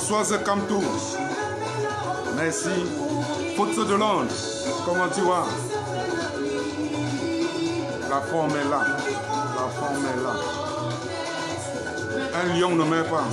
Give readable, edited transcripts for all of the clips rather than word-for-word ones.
Françoise Camtou, merci. Faute de Londres, comment tu vas? La forme est là, la forme est là. Un lion ne meurt pas.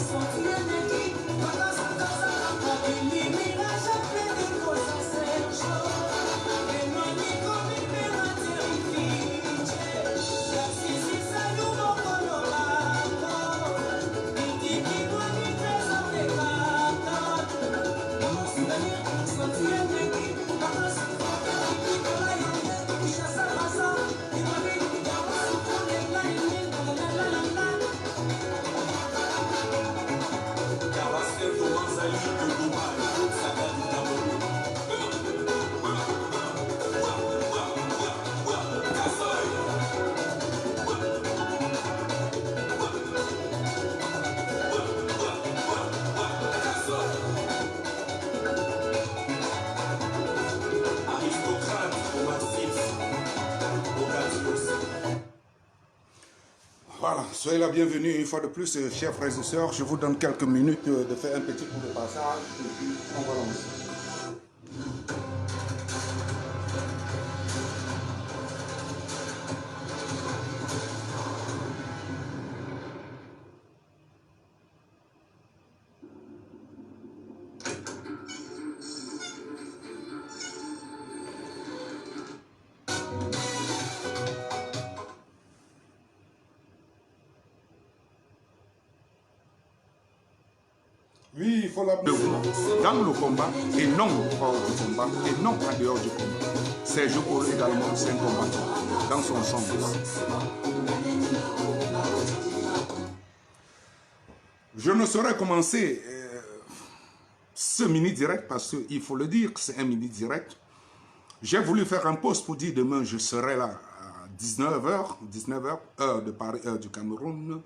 Voilà, soyez la bienvenue une fois de plus, chers frères et sœurs. Je vous donne quelques minutes de faire un petit coup de passage et puis on va lancer. Oui, il faut la dans le combat et non hors du combat et non en dehors du combat. Serge Polo également, c'est un combattant dans son sens. Je ne saurais commencer ce mini-direct parce qu'il faut le dire, c'est un mini-direct. J'ai voulu faire un post pour dire demain je serai là à 19h, heure de Paris, heure du Cameroun,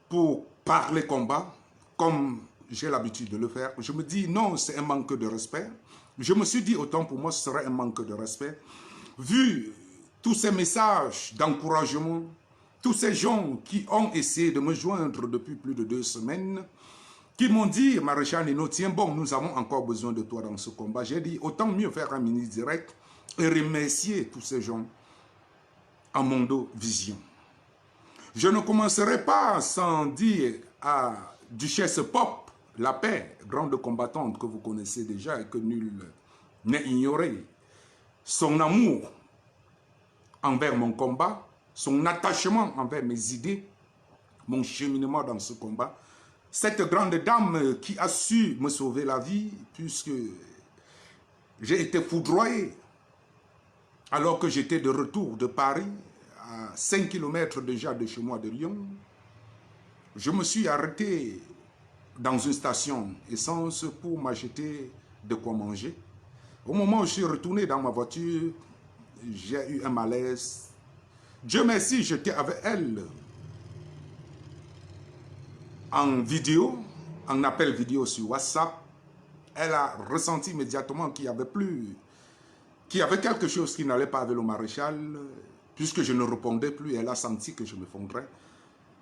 pour parler combat comme j'ai l'habitude de le faire. Je me dis non, c'est un manque de respect. Je me suis dit autant pour moi ce serait un manque de respect. Vu tous ces messages d'encouragement, tous ces gens qui ont essayé de me joindre depuis plus de 2 semaines, qui m'ont dit, Maréchal Nino, tiens bon, nous avons encore besoin de toi dans ce combat. J'ai dit, autant mieux faire un mini-direct et remercier tous ces gens à Mondo Vision. Je ne commencerai pas sans dire à Duchesse Pop, la paix, grande combattante que vous connaissez déjà et que nul n'est ignoré, son amour envers mon combat, son attachement envers mes idées, mon cheminement dans ce combat, cette grande dame qui a su me sauver la vie puisque j'ai été foudroyé alors que j'étais de retour de Paris, à 5 km déjà de chez moi de Lyon. Je me suis arrêté dans une station essence pour m'acheter de quoi manger. Au moment où je suis retourné dans ma voiture, j'ai eu un malaise. Dieu merci, j'étais avec elle en vidéo, en appel vidéo sur WhatsApp. Elle a ressenti immédiatement qu'il y avait quelque chose qui n'allait pas avec le maréchal, puisque je ne répondais plus. Elle a senti que je m'effondrais.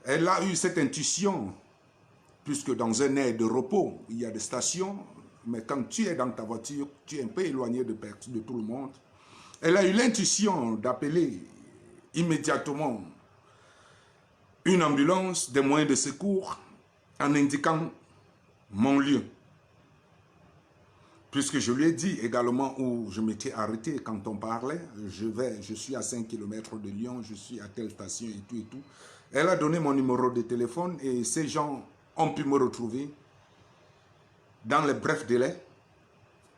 Elle a eu cette intuition, puisque dans un air de repos, il y a des stations, mais quand tu es dans ta voiture, tu es un peu éloigné de tout le monde. Elle a eu l'intuition d'appeler immédiatement une ambulance, des moyens de secours, en indiquant mon lieu. Puisque je lui ai dit également où je m'étais arrêté quand on parlait, je suis à 5 km de Lyon, je suis à telle station et tout et tout. Elle a donné mon numéro de téléphone et ces gens ont pu me retrouver dans les brefs délais.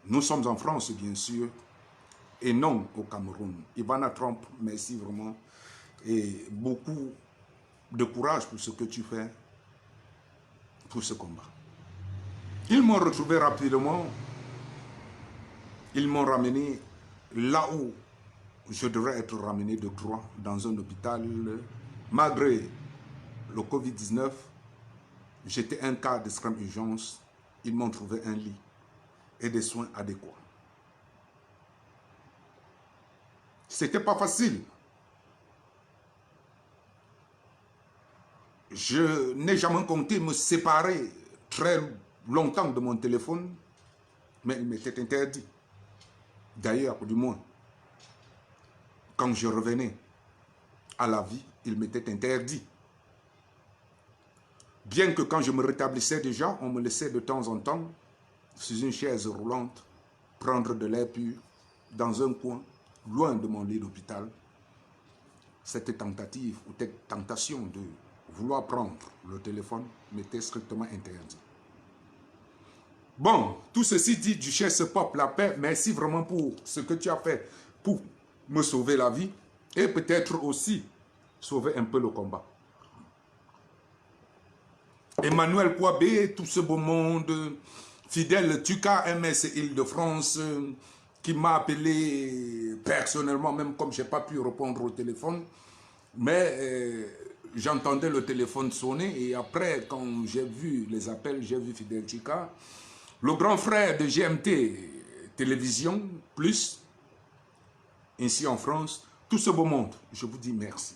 Nous sommes en France, bien sûr, et non au Cameroun. Ivana Trump, merci vraiment. Et beaucoup de courage pour ce que tu fais pour ce combat. Ils m'ont retrouvé rapidement. Ils m'ont ramené là où je devrais être ramené de droit, dans un hôpital. Malgré le Covid-19, j'étais un cas d'extrême urgence. Ils m'ont trouvé un lit et des soins adéquats. C'était pas facile. Je n'ai jamais compté me séparer très longtemps de mon téléphone, mais il m'était interdit. D'ailleurs, du moins, quand je revenais à la vie, il m'était interdit. Bien que quand je me rétablissais déjà, on me laissait de temps en temps, sur une chaise roulante, prendre de l'air pur, dans un coin, loin de mon lit d'hôpital. Cette tentative ou cette tentation de vouloir prendre le téléphone m'était strictement interdit. Bon, tout ceci dit, Duchesse Pop, la paix, merci vraiment pour ce que tu as fait pour me sauver la vie et peut-être aussi sauver un peu le combat. Emmanuel Kouabé, tout ce beau monde, fidèle Tuka MS Île-de-France, qui m'a appelé personnellement, même comme je n'ai pas pu répondre au téléphone, mais j'entendais le téléphone sonner et après, quand j'ai vu les appels, j'ai vu Fidèle Tuka, le grand frère de GMT Télévision, plus, ici en France, tout ce beau monde, je vous dis merci.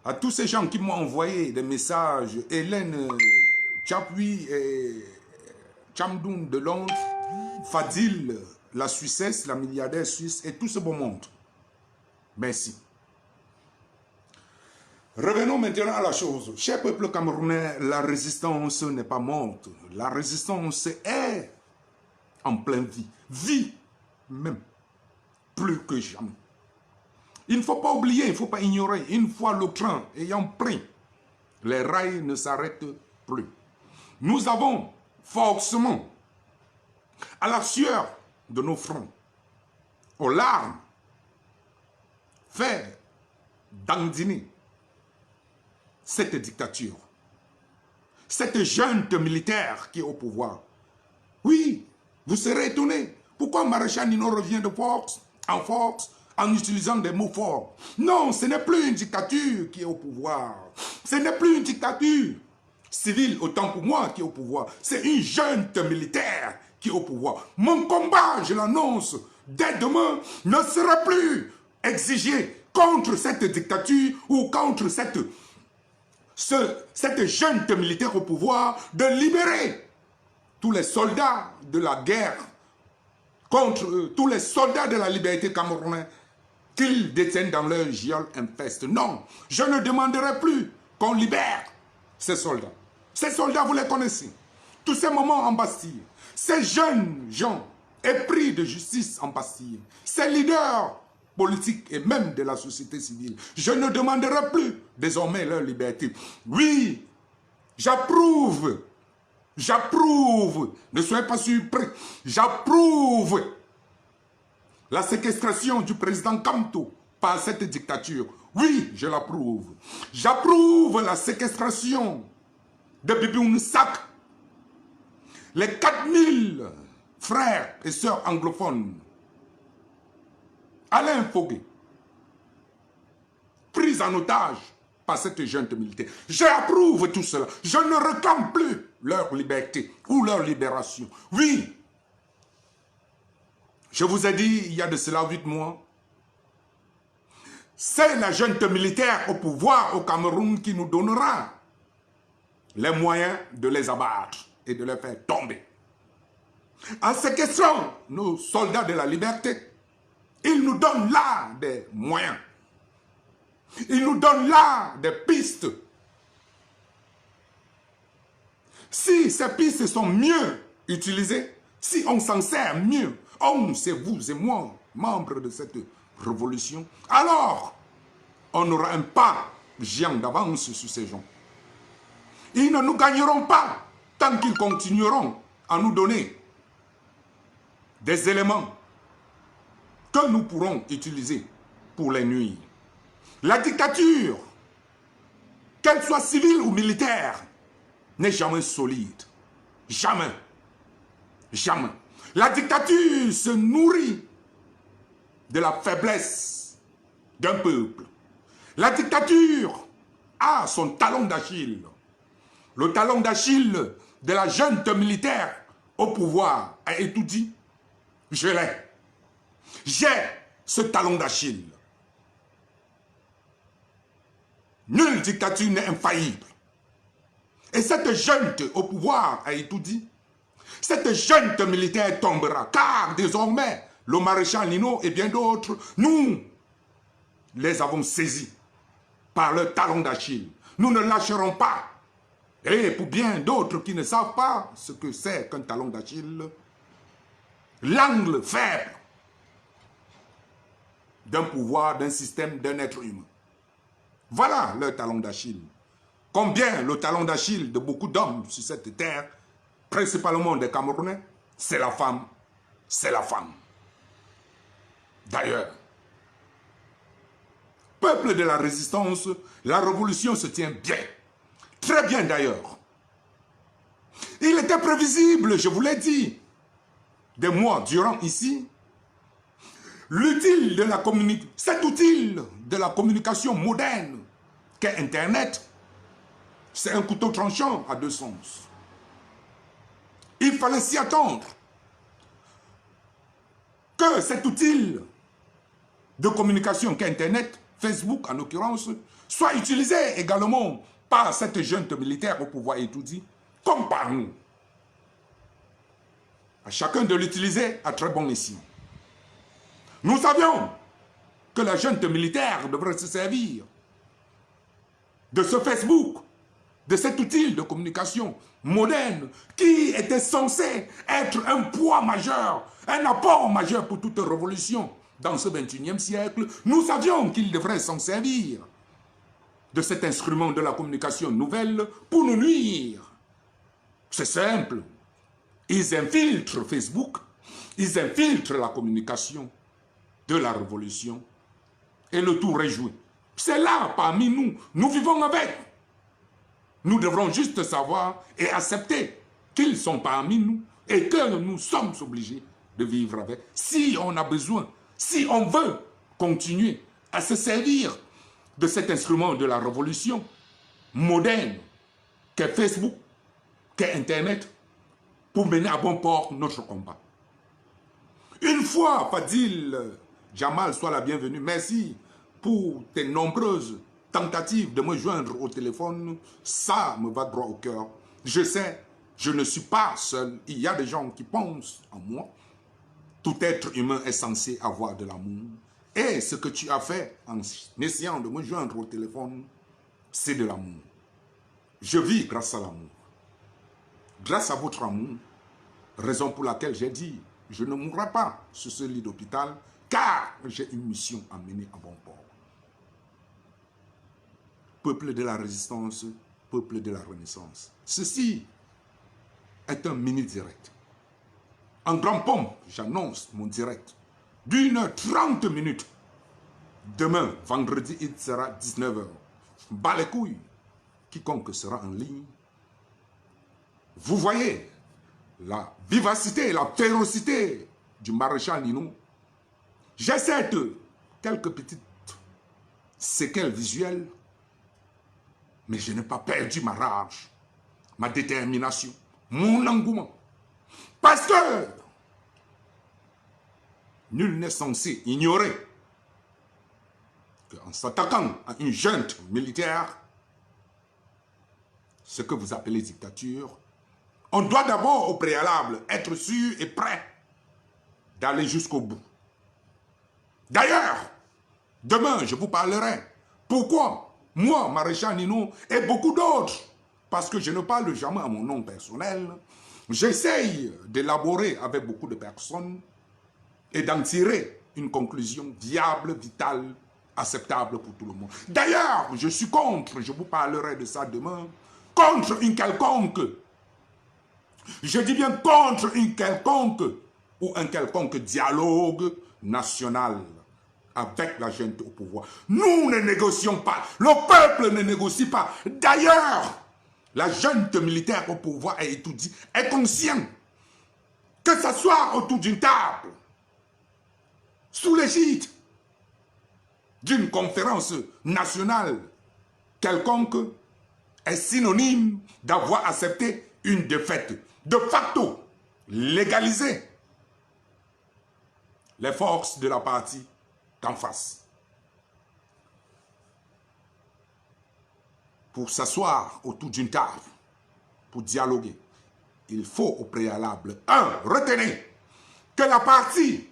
À tous ces gens qui m'ont envoyé des messages, Hélène Tchapui et Chamdoun de Londres, Fadil, la Suissesse, la milliardaire suisse et tout ce beau monde. Merci. Revenons maintenant à la chose. Cher peuple camerounais, la résistance n'est pas morte. La résistance est en pleine vie. Vie même. Plus que jamais. Il ne faut pas oublier, il ne faut pas ignorer. Une fois le train ayant pris, les rails ne s'arrêtent plus. Nous avons forcément, à la sueur de nos fronts, aux larmes, fait dandiner cette dictature, cette junte militaire qui est au pouvoir. Oui, vous serez étonnés. Pourquoi Maréchal Nino revient de force, en utilisant des mots forts? Non, ce n'est plus une dictature qui est au pouvoir. Ce n'est plus une dictature civile, autant pour moi, qui est au pouvoir. C'est une junte militaire qui est au pouvoir. Mon combat, je l'annonce, dès demain, ne sera plus exigé contre cette dictature ou contre cette junte militaire au pouvoir de libérer tous les soldats de la guerre contre tous les soldats de la liberté camerounaise qu'ils détiennent dans leur geôle infeste. Non, je ne demanderai plus qu'on libère ces soldats. Ces soldats, vous les connaissez. Tous ces moments en Bastille, ces jeunes gens épris de justice en Bastille, ces leaders politiques et même de la société civile, je ne demanderai plus désormais leur liberté. Oui, j'approuve, ne soyez pas surpris, j'approuve la séquestration du président Kamto par cette dictature. Oui, je l'approuve. J'approuve la séquestration de Bibi Ounsak, les 4000 frères et sœurs anglophones, Alain Fogué, pris en otage par cette junte militaire. J'approuve tout cela. Je ne réclame plus leur liberté ou leur libération. Oui, je vous ai dit il y a de cela 8 mois, c'est la junte militaire au pouvoir au Cameroun qui nous donnera les moyens de les abattre et de les faire tomber. En séquestrant nos soldats de la liberté, ils nous donnent là des moyens. Ils nous donnent là des pistes. Si ces pistes sont mieux utilisées, si on s'en sert mieux, c'est vous et moi, membres de cette révolution, alors on aura un pas géant d'avance sur ces gens. Ils ne nous gagneront pas tant qu'ils continueront à nous donner des éléments que nous pourrons utiliser pour les nuire. La dictature, qu'elle soit civile ou militaire, n'est jamais solide. Jamais. Jamais. La dictature se nourrit de la faiblesse d'un peuple. La dictature a son talon d'Achille. Le talon d'Achille de la junte militaire au pouvoir a tout dit. Je l'ai. J'ai ce talon d'Achille. Nulle dictature n'est infaillible. Et cette junte au pouvoir a tout dit. Cette junte militaire tombera, car désormais, le maréchal Nino et bien d'autres, nous les avons saisis par le talon d'Achille. Nous ne lâcherons pas. Et pour bien d'autres qui ne savent pas ce que c'est qu'un talon d'Achille, l'angle faible d'un pouvoir, d'un système, d'un être humain. Voilà le talon d'Achille. Combien le talon d'Achille de beaucoup d'hommes sur cette terre, principalement des Camerounais, c'est la femme. C'est la femme. D'ailleurs, peuple de la résistance, la révolution se tient bien. Très bien d'ailleurs. Il était prévisible, je vous l'ai dit, des mois durant ici, l'utile de la communication, cet outil de la communication moderne qu'est Internet, c'est un couteau tranchant à deux sens. Il fallait s'y attendre que cet outil de communication qu'est Internet, Facebook en l'occurrence, soit utilisé également par cette junte militaire au pouvoir étourdi, comme par nous. À chacun de l'utiliser à très bon escient. Nous savions que la junte militaire devrait se servir de ce Facebook, de cet outil de communication moderne qui était censé être un poids majeur, un apport majeur pour toute révolution dans ce 21e siècle. Nous savions qu'il devrait s'en servir de cet instrument de la communication nouvelle pour nous nuire. C'est simple. Ils infiltrent Facebook, ils infiltrent la communication de la révolution et le tout réjouit. C'est là parmi nous, nous vivons avec. Nous devrons juste savoir et accepter qu'ils sont parmi nous et que nous sommes obligés de vivre avec. Si on a besoin, si on veut continuer à se servir de cet instrument de la révolution moderne qu'est Facebook, qu'est Internet, pour mener à bon port notre combat. Une fois, Fadil Jamal, sois la bienvenue. Merci pour tes nombreuses tentatives de me joindre au téléphone. Ça me va droit au cœur. Je sais, je ne suis pas seul. Il y a des gens qui pensent en moi. Tout être humain est censé avoir de l'amour. Et ce que tu as fait en essayant de me joindre au téléphone, c'est de l'amour. Je vis grâce à l'amour. Grâce à votre amour, raison pour laquelle j'ai dit, je ne mourrai pas sur ce lit d'hôpital, car j'ai une mission à mener à bon port. Peuple de la résistance, peuple de la renaissance. Ceci est un mini-direct. En grand pompe, j'annonce mon direct d'1h30 minutes. Demain, vendredi, il sera 19h. Bas les couilles, quiconque sera en ligne. Vous voyez la vivacité, la férocité du maréchal Nino. J'ai quelques petites séquelles visuelles, mais je n'ai pas perdu ma rage, ma détermination, mon engouement. Parce que nul n'est censé ignorer qu'en s'attaquant à une junte militaire, ce que vous appelez dictature, on doit d'abord au préalable être sûr et prêt d'aller jusqu'au bout. D'ailleurs, demain, je vous parlerai. Pourquoi moi, maréchal Nino, et beaucoup d'autres, parce que je ne parle jamais à mon nom personnel, j'essaye d'élaborer avec beaucoup de personnes et d'en tirer une conclusion viable, vitale, acceptable pour tout le monde. D'ailleurs, je suis contre, je vous parlerai de ça demain, contre une quelconque, je dis bien contre une quelconque ou un quelconque dialogue national avec la junte au pouvoir. Nous ne négocions pas, le peuple ne négocie pas. D'ailleurs, la junte militaire au pouvoir est conscient que ce soit autour d'une table, sous l'égide d'une conférence nationale quelconque, est synonyme d'avoir accepté une défaite. De facto, légaliser les forces de la partie d'en face. Pour s'asseoir autour d'une table pour dialoguer, il faut au préalable, retenez que la partie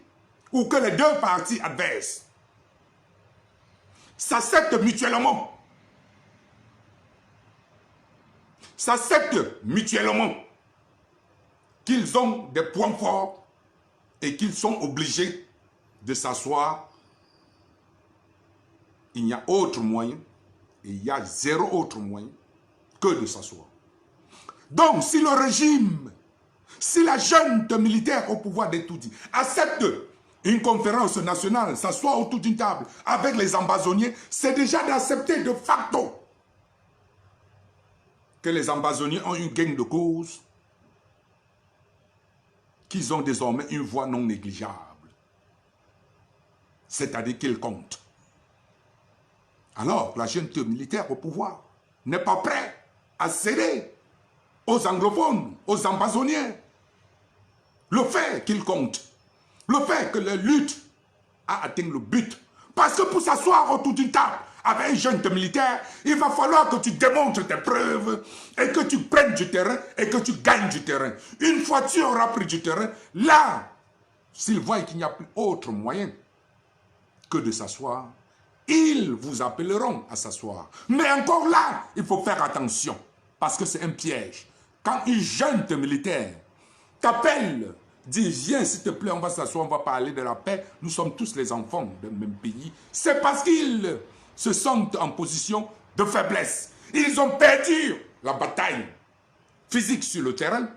ou que les deux parties adverses s'acceptent mutuellement. S'acceptent mutuellement qu'ils ont des points forts et qu'ils sont obligés de s'asseoir. Il n'y a autre moyen, et il y a zéro autre moyen que de s'asseoir. Donc, si le régime, si la junte militaire au pouvoir d'Etoudi accepte une conférence nationale, s'asseoir autour d'une table avec les ambazoniers, c'est déjà d'accepter de facto que les ambazoniers ont une gain de cause, qu'ils ont désormais une voix non négligeable. C'est-à-dire qu'ils comptent. Alors, la junte militaire au pouvoir n'est pas prête à céder aux anglophones, aux ambazoniens. Le fait qu'ils comptent, le fait que leur lutte a atteint le but. Parce que pour s'asseoir autour d'une table avec un junte militaire, il va falloir que tu démontres tes preuves et que tu prennes du terrain et que tu gagnes du terrain. Une fois que tu auras pris du terrain, là, s'ils voient qu'il n'y a plus autre moyen que de s'asseoir, ils vous appelleront à s'asseoir. Mais encore là, il faut faire attention, parce que c'est un piège. Quand une junte militaire t'appelle, dit viens s'il te plaît, on va s'asseoir, on va parler de la paix, nous sommes tous les enfants du même pays, c'est parce qu'ils se sentent en position de faiblesse. Ils ont perdu la bataille physique sur le terrain,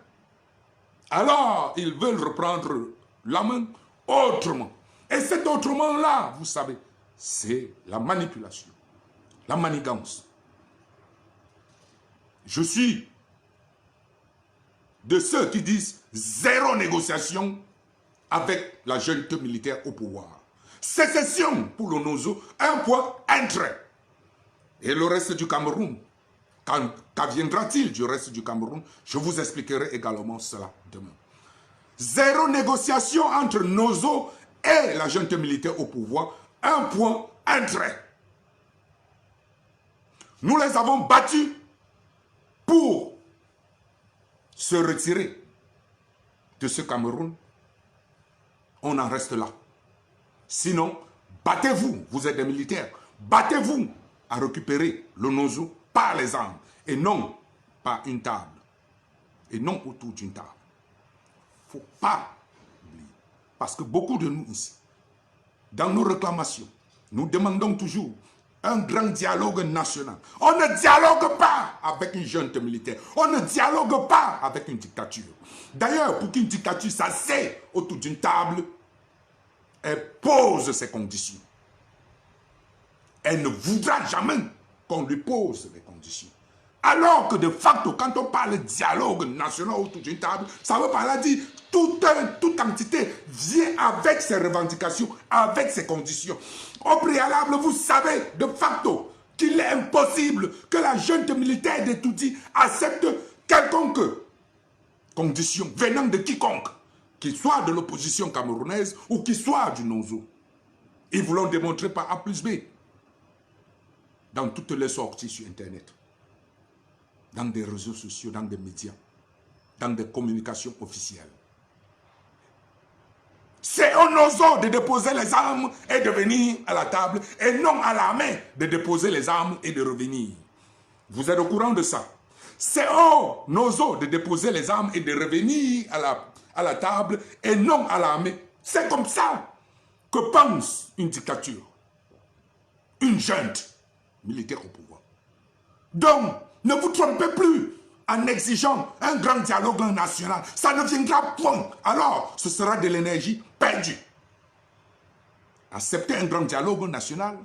alors ils veulent reprendre la main autrement. Et cet autrement-là, vous savez, c'est la manipulation, la manigance. Je suis de ceux qui disent zéro négociation avec la junte militaire au pouvoir. Sécession pour le Nozo, un point, un trait. Et le reste du Cameroun, qu'adviendra-t-il du reste du Cameroun? Je vous expliquerai également cela demain. Zéro négociation entre Nozo et la junte militaire au pouvoir, un point, un trait. Nous les avons battus pour se retirer de ce Cameroun. On en reste là. Sinon, battez-vous, vous êtes des militaires, battez-vous à récupérer le Nozo par les armes et non par une table. Et non autour d'une table. Il ne faut pas oublier. Parce que beaucoup de nous ici, dans nos réclamations, nous demandons toujours un grand dialogue national. On ne dialogue pas avec une junte militaire. On ne dialogue pas avec une dictature. D'ailleurs, pour qu'une dictature s'assied autour d'une table, elle pose ses conditions. Elle ne voudra jamais qu'on lui pose les conditions. Alors que de facto, quand on parle de dialogue national autour d'une table, ça veut par là dire toute entité vient avec ses revendications, avec ses conditions. Au préalable, vous savez de facto qu'il est impossible que la junte militaire d'Etoudi accepte quelconque condition venant de quiconque, qu'il soit de l'opposition camerounaise ou qu'il soit du Nozo. Ils vous l'ont démontré par A plus B dans toutes les sorties sur Internet, dans des réseaux sociaux, dans des médias, dans des communications officielles. C'est au Nozo de déposer les armes et de venir à la table, et non à l'armée de déposer les armes et de revenir. Vous êtes au courant de ça? C'est au Nozo de déposer les armes et de revenir à la table, et non à l'armée. C'est comme ça que pense une dictature, une junte militaire au pouvoir. Donc, ne vous trompez plus en exigeant un grand dialogue national. Ça ne viendra point. Alors, ce sera de l'énergie perdue. Accepter un grand dialogue national,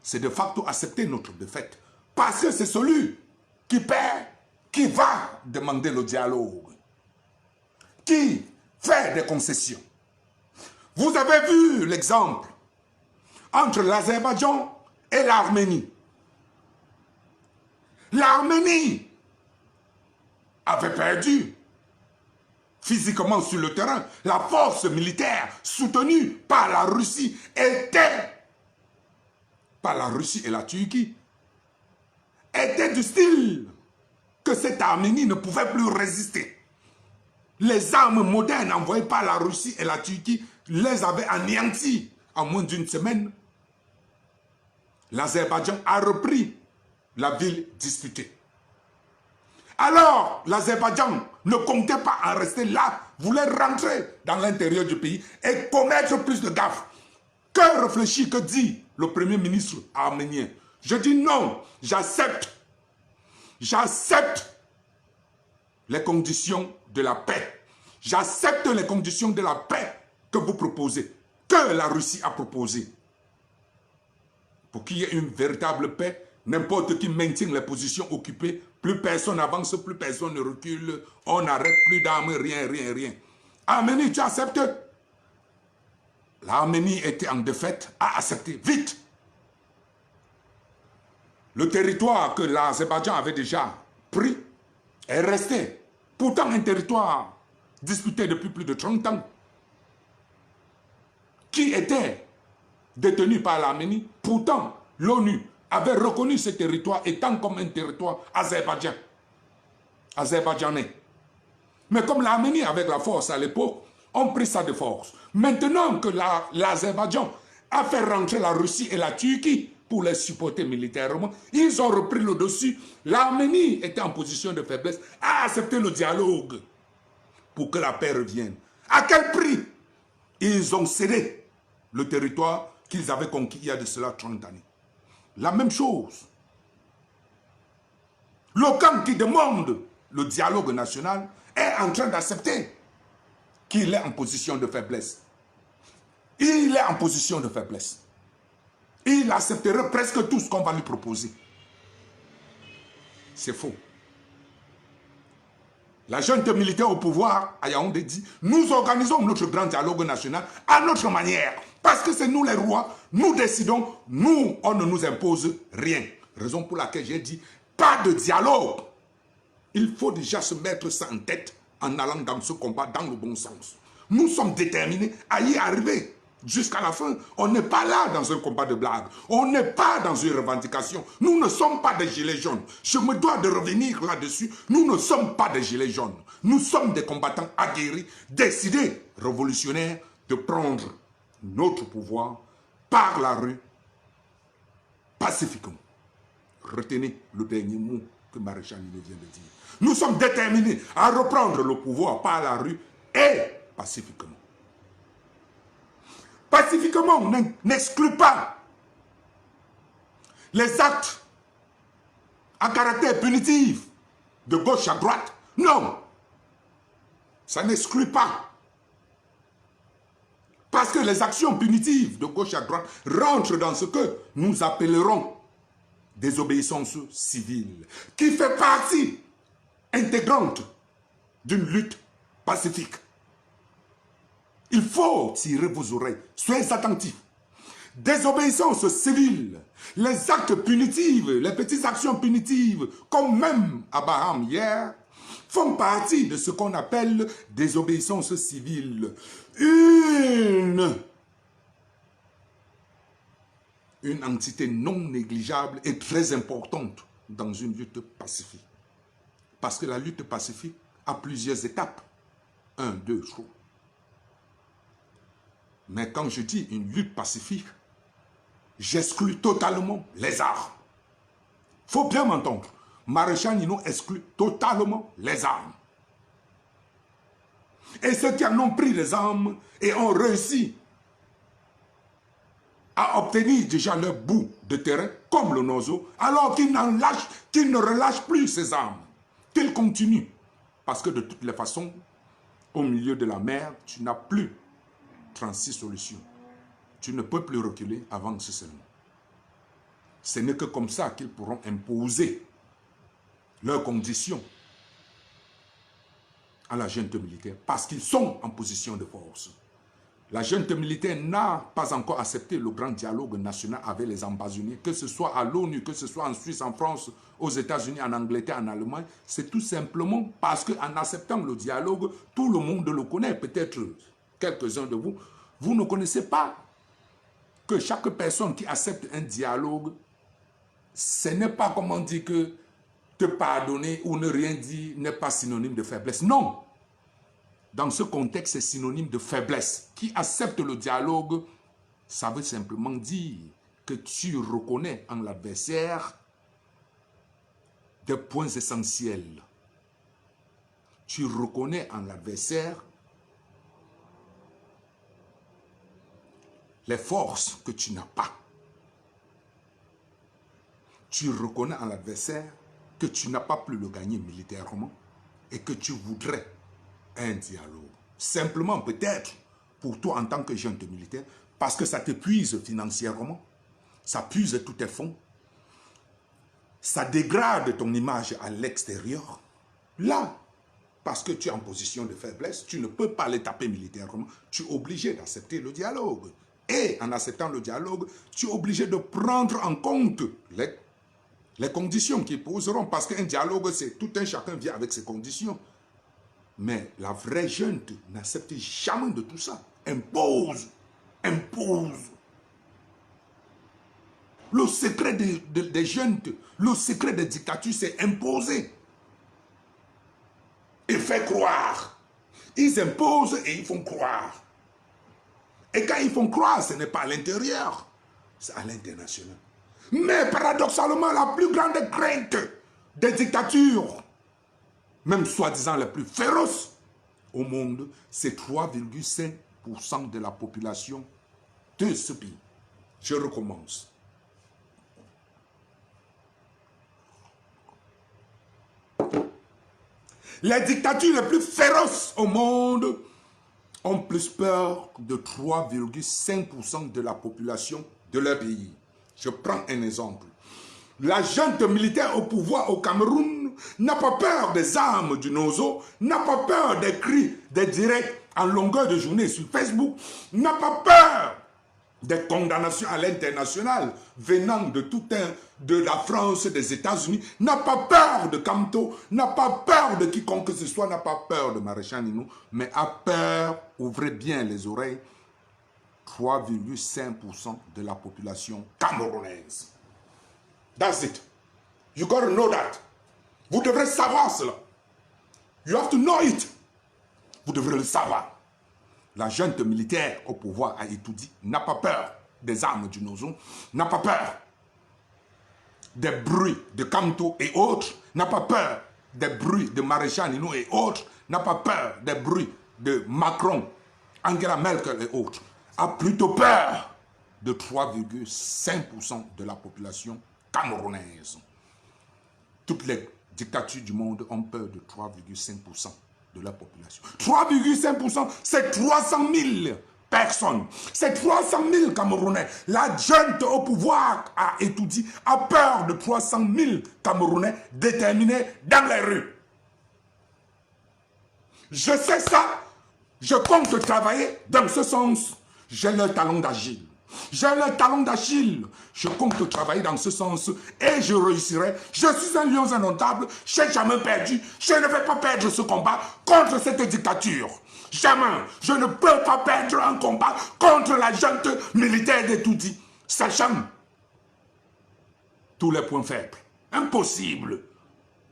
c'est de facto accepter notre défaite. Parce que c'est celui qui perd qui va demander le dialogue, qui fait des concessions. Vous avez vu l'exemple entre l'Azerbaïdjan et l'Arménie. L'Arménie avait perdu physiquement sur le terrain. La force militaire soutenue par la Russie était, par la Russie et la Turquie, était du style que que cette Arménie ne pouvait plus résister. Les armes modernes envoyées par la Russie et la Turquie les avaient anéantis en moins d'une semaine. L'Azerbaïdjan a repris la ville disputée. Alors, l'Azerbaïdjan ne comptait pas en rester là, voulait rentrer dans l'intérieur du pays et commettre plus de gaffes. Que réfléchit, que dit le premier ministre arménien? Je dis non, j'accepte. J'accepte les conditions de la paix. J'accepte les conditions de la paix que vous proposez, que la Russie a proposé. Pour qu'il y ait une véritable paix, n'importe qui maintient les positions occupées, plus personne n'avance, plus personne ne recule, on n'arrête plus d'armes, rien, rien, rien. Arménie, tu acceptes? L'Arménie était en défaite, a accepté, vite. Le territoire que l'Azerbaïdjan avait déjà pris est resté. Pourtant, un territoire disputé depuis plus de 30 ans, qui était détenu par l'Arménie. Pourtant, l'ONU avait reconnu ce territoire étant comme un territoire azerbaïdjanais. Mais comme l'Arménie, avec la force à l'époque, ont pris ça de force. Maintenant que l'Azerbaïdjan a fait rentrer la Russie et la Turquie pour les supporter militairement, ils ont repris le dessus. L'Arménie était en position de faiblesse, a accepté le dialogue pour que la paix revienne. À quel prix? Ils ont cédé le territoire qu'ils avaient conquis il y a de cela 30 années. La même chose. Le camp qui demande le dialogue national est en train d'accepter qu'il est en position de faiblesse. Il est en position de faiblesse. Il accepterait presque tout ce qu'on va lui proposer. C'est faux. La junte militaire au pouvoir à Yaoundé dit « Nous organisons notre grand dialogue national à notre manière. Parce que c'est nous les rois, nous décidons, nous, on ne nous impose rien. » Raison pour laquelle j'ai dit « Pas de dialogue. » Il faut déjà se mettre ça en tête en allant dans ce combat dans le bon sens. Nous sommes déterminés à y arriver jusqu'à la fin. On n'est pas là dans un combat de blague. On n'est pas dans une revendication. Nous ne sommes pas des gilets jaunes. Je me dois de revenir là-dessus. Nous ne sommes pas des gilets jaunes. Nous sommes des combattants aguerris, décidés, révolutionnaires, de prendre notre pouvoir par la rue, pacifiquement. Retenez le dernier mot que Maréchal Nino vient de dire. Nous sommes déterminés à reprendre le pouvoir par la rue et pacifiquement. Pacifiquement n'exclut pas les actes à caractère punitif de gauche à droite. Non, ça n'exclut pas. Parce que les actions punitives de gauche à droite rentrent dans ce que nous appellerons désobéissance civile, qui fait partie intégrante d'une lutte pacifique. Il faut tirer vos oreilles, soyez attentifs. Désobéissance civile, les actes punitifs, les petites actions punitives, comme même Abraham hier, font partie de ce qu'on appelle désobéissance civile. Une entité non négligeable et très importante dans une lutte pacifique. Parce que la lutte pacifique a plusieurs étapes. 1, 2, 3. Mais quand je dis une lutte pacifique, j'exclus totalement les armes. Il faut bien m'entendre. Maréchal Nino exclut totalement les armes. Et ceux qui en ont pris les armes et ont réussi à obtenir déjà leur bout de terrain, comme le Nozo, alors qu'ils ne relâchent plus ces armes, qu'ils continuent. Parce que de toutes les façons, au milieu de la mer, tu n'as plus 36 solutions. Tu ne peux plus reculer avant ce seulement. Ce n'est que comme ça qu'ils pourront imposer leurs conditions à la junte militaire, parce qu'ils sont en position de force. La junte militaire n'a pas encore accepté le grand dialogue national avec les ambassadeurs, que ce soit à l'ONU, que ce soit en Suisse, en France, aux États-Unis, en Angleterre, en Allemagne. C'est tout simplement parce qu'en acceptant le dialogue, tout le monde le connaît. Peut-être quelques-uns de vous, vous ne connaissez pas que chaque personne qui accepte un dialogue, ce n'est pas, comment dire, que te pardonner ou ne rien dire n'est pas synonyme de faiblesse. Non. Dans ce contexte, c'est synonyme de faiblesse. Qui accepte le dialogue, ça veut simplement dire que tu reconnais en l'adversaire des points essentiels. Tu reconnais en l'adversaire les forces que tu n'as pas. Tu reconnais en l'adversaire que tu n'as pas pu le gagner militairement et que tu voudrais un dialogue. Simplement peut-être pour toi en tant que jeune militaire, parce que ça t'épuise financièrement, ça puise tous tes fonds, ça dégrade ton image à l'extérieur. Là, parce que tu es en position de faiblesse, tu ne peux pas les taper militairement, tu es obligé d'accepter le dialogue. Et en acceptant le dialogue, tu es obligé de prendre en compte les conditions qu'ils poseront, parce qu'un dialogue, c'est tout un chacun vient avec ses conditions. Mais la vraie junte n'accepte jamais de tout ça. Impose. Le secret des juntes, le secret des dictatures, c'est imposer. Et faire croire. Ils imposent et ils font croire. Et quand ils font croire, ce n'est pas à l'intérieur, c'est à l'international. Mais paradoxalement, la plus grande crainte des dictatures, même soi-disant les plus féroces au monde, c'est 3,5% de la population de ce pays. Je recommence. Les dictatures les plus féroces au monde ont plus peur de 3,5% de la population de leur pays. Je prends un exemple. La junte militaire au pouvoir au Cameroun n'a pas peur des armes du Nozo, n'a pas peur des cris, des directs en longueur de journée sur Facebook, n'a pas peur des condamnations à l'international venant de de la France, des États-Unis, n'a pas peur de Camto, n'a pas peur de quiconque que ce soit, n'a pas peur de Maréchal Ninou, mais a peur, ouvrez bien les oreilles, 3,5% de la population camerounaise. That's it. You gotta know that. Vous devrez savoir cela. You have to know it. Vous devrez le savoir. La junte militaire au pouvoir à Itoudi n'a pas peur des armes du Nozo, n'a pas peur des bruits de Camto et autres, n'a pas peur des bruits de Maréchal Ninou et autres, n'a pas peur des bruits de Macron, Angela Merkel et autres, a plutôt peur de 3,5% de la population camerounaise. Toutes les dictatures du monde ont peur de 3,5% de la population. 3,5%, c'est 300 000 personnes. C'est 300 000 Camerounais. La junte au pouvoir a étudié, a peur de 300 000 Camerounais déterminés dans les rues. Je sais ça. Je compte travailler dans ce sens. J'ai le talent d'agile. J'ai le talent d'Achille. Je compte travailler dans ce sens et je réussirai. Je suis un lion indomptable. Je n'ai jamais perdu. Je ne vais pas perdre ce combat contre cette dictature. Jamais. Je ne peux pas perdre un combat contre la junte militaire de Toudi. Sachant tous les points faibles. Impossible.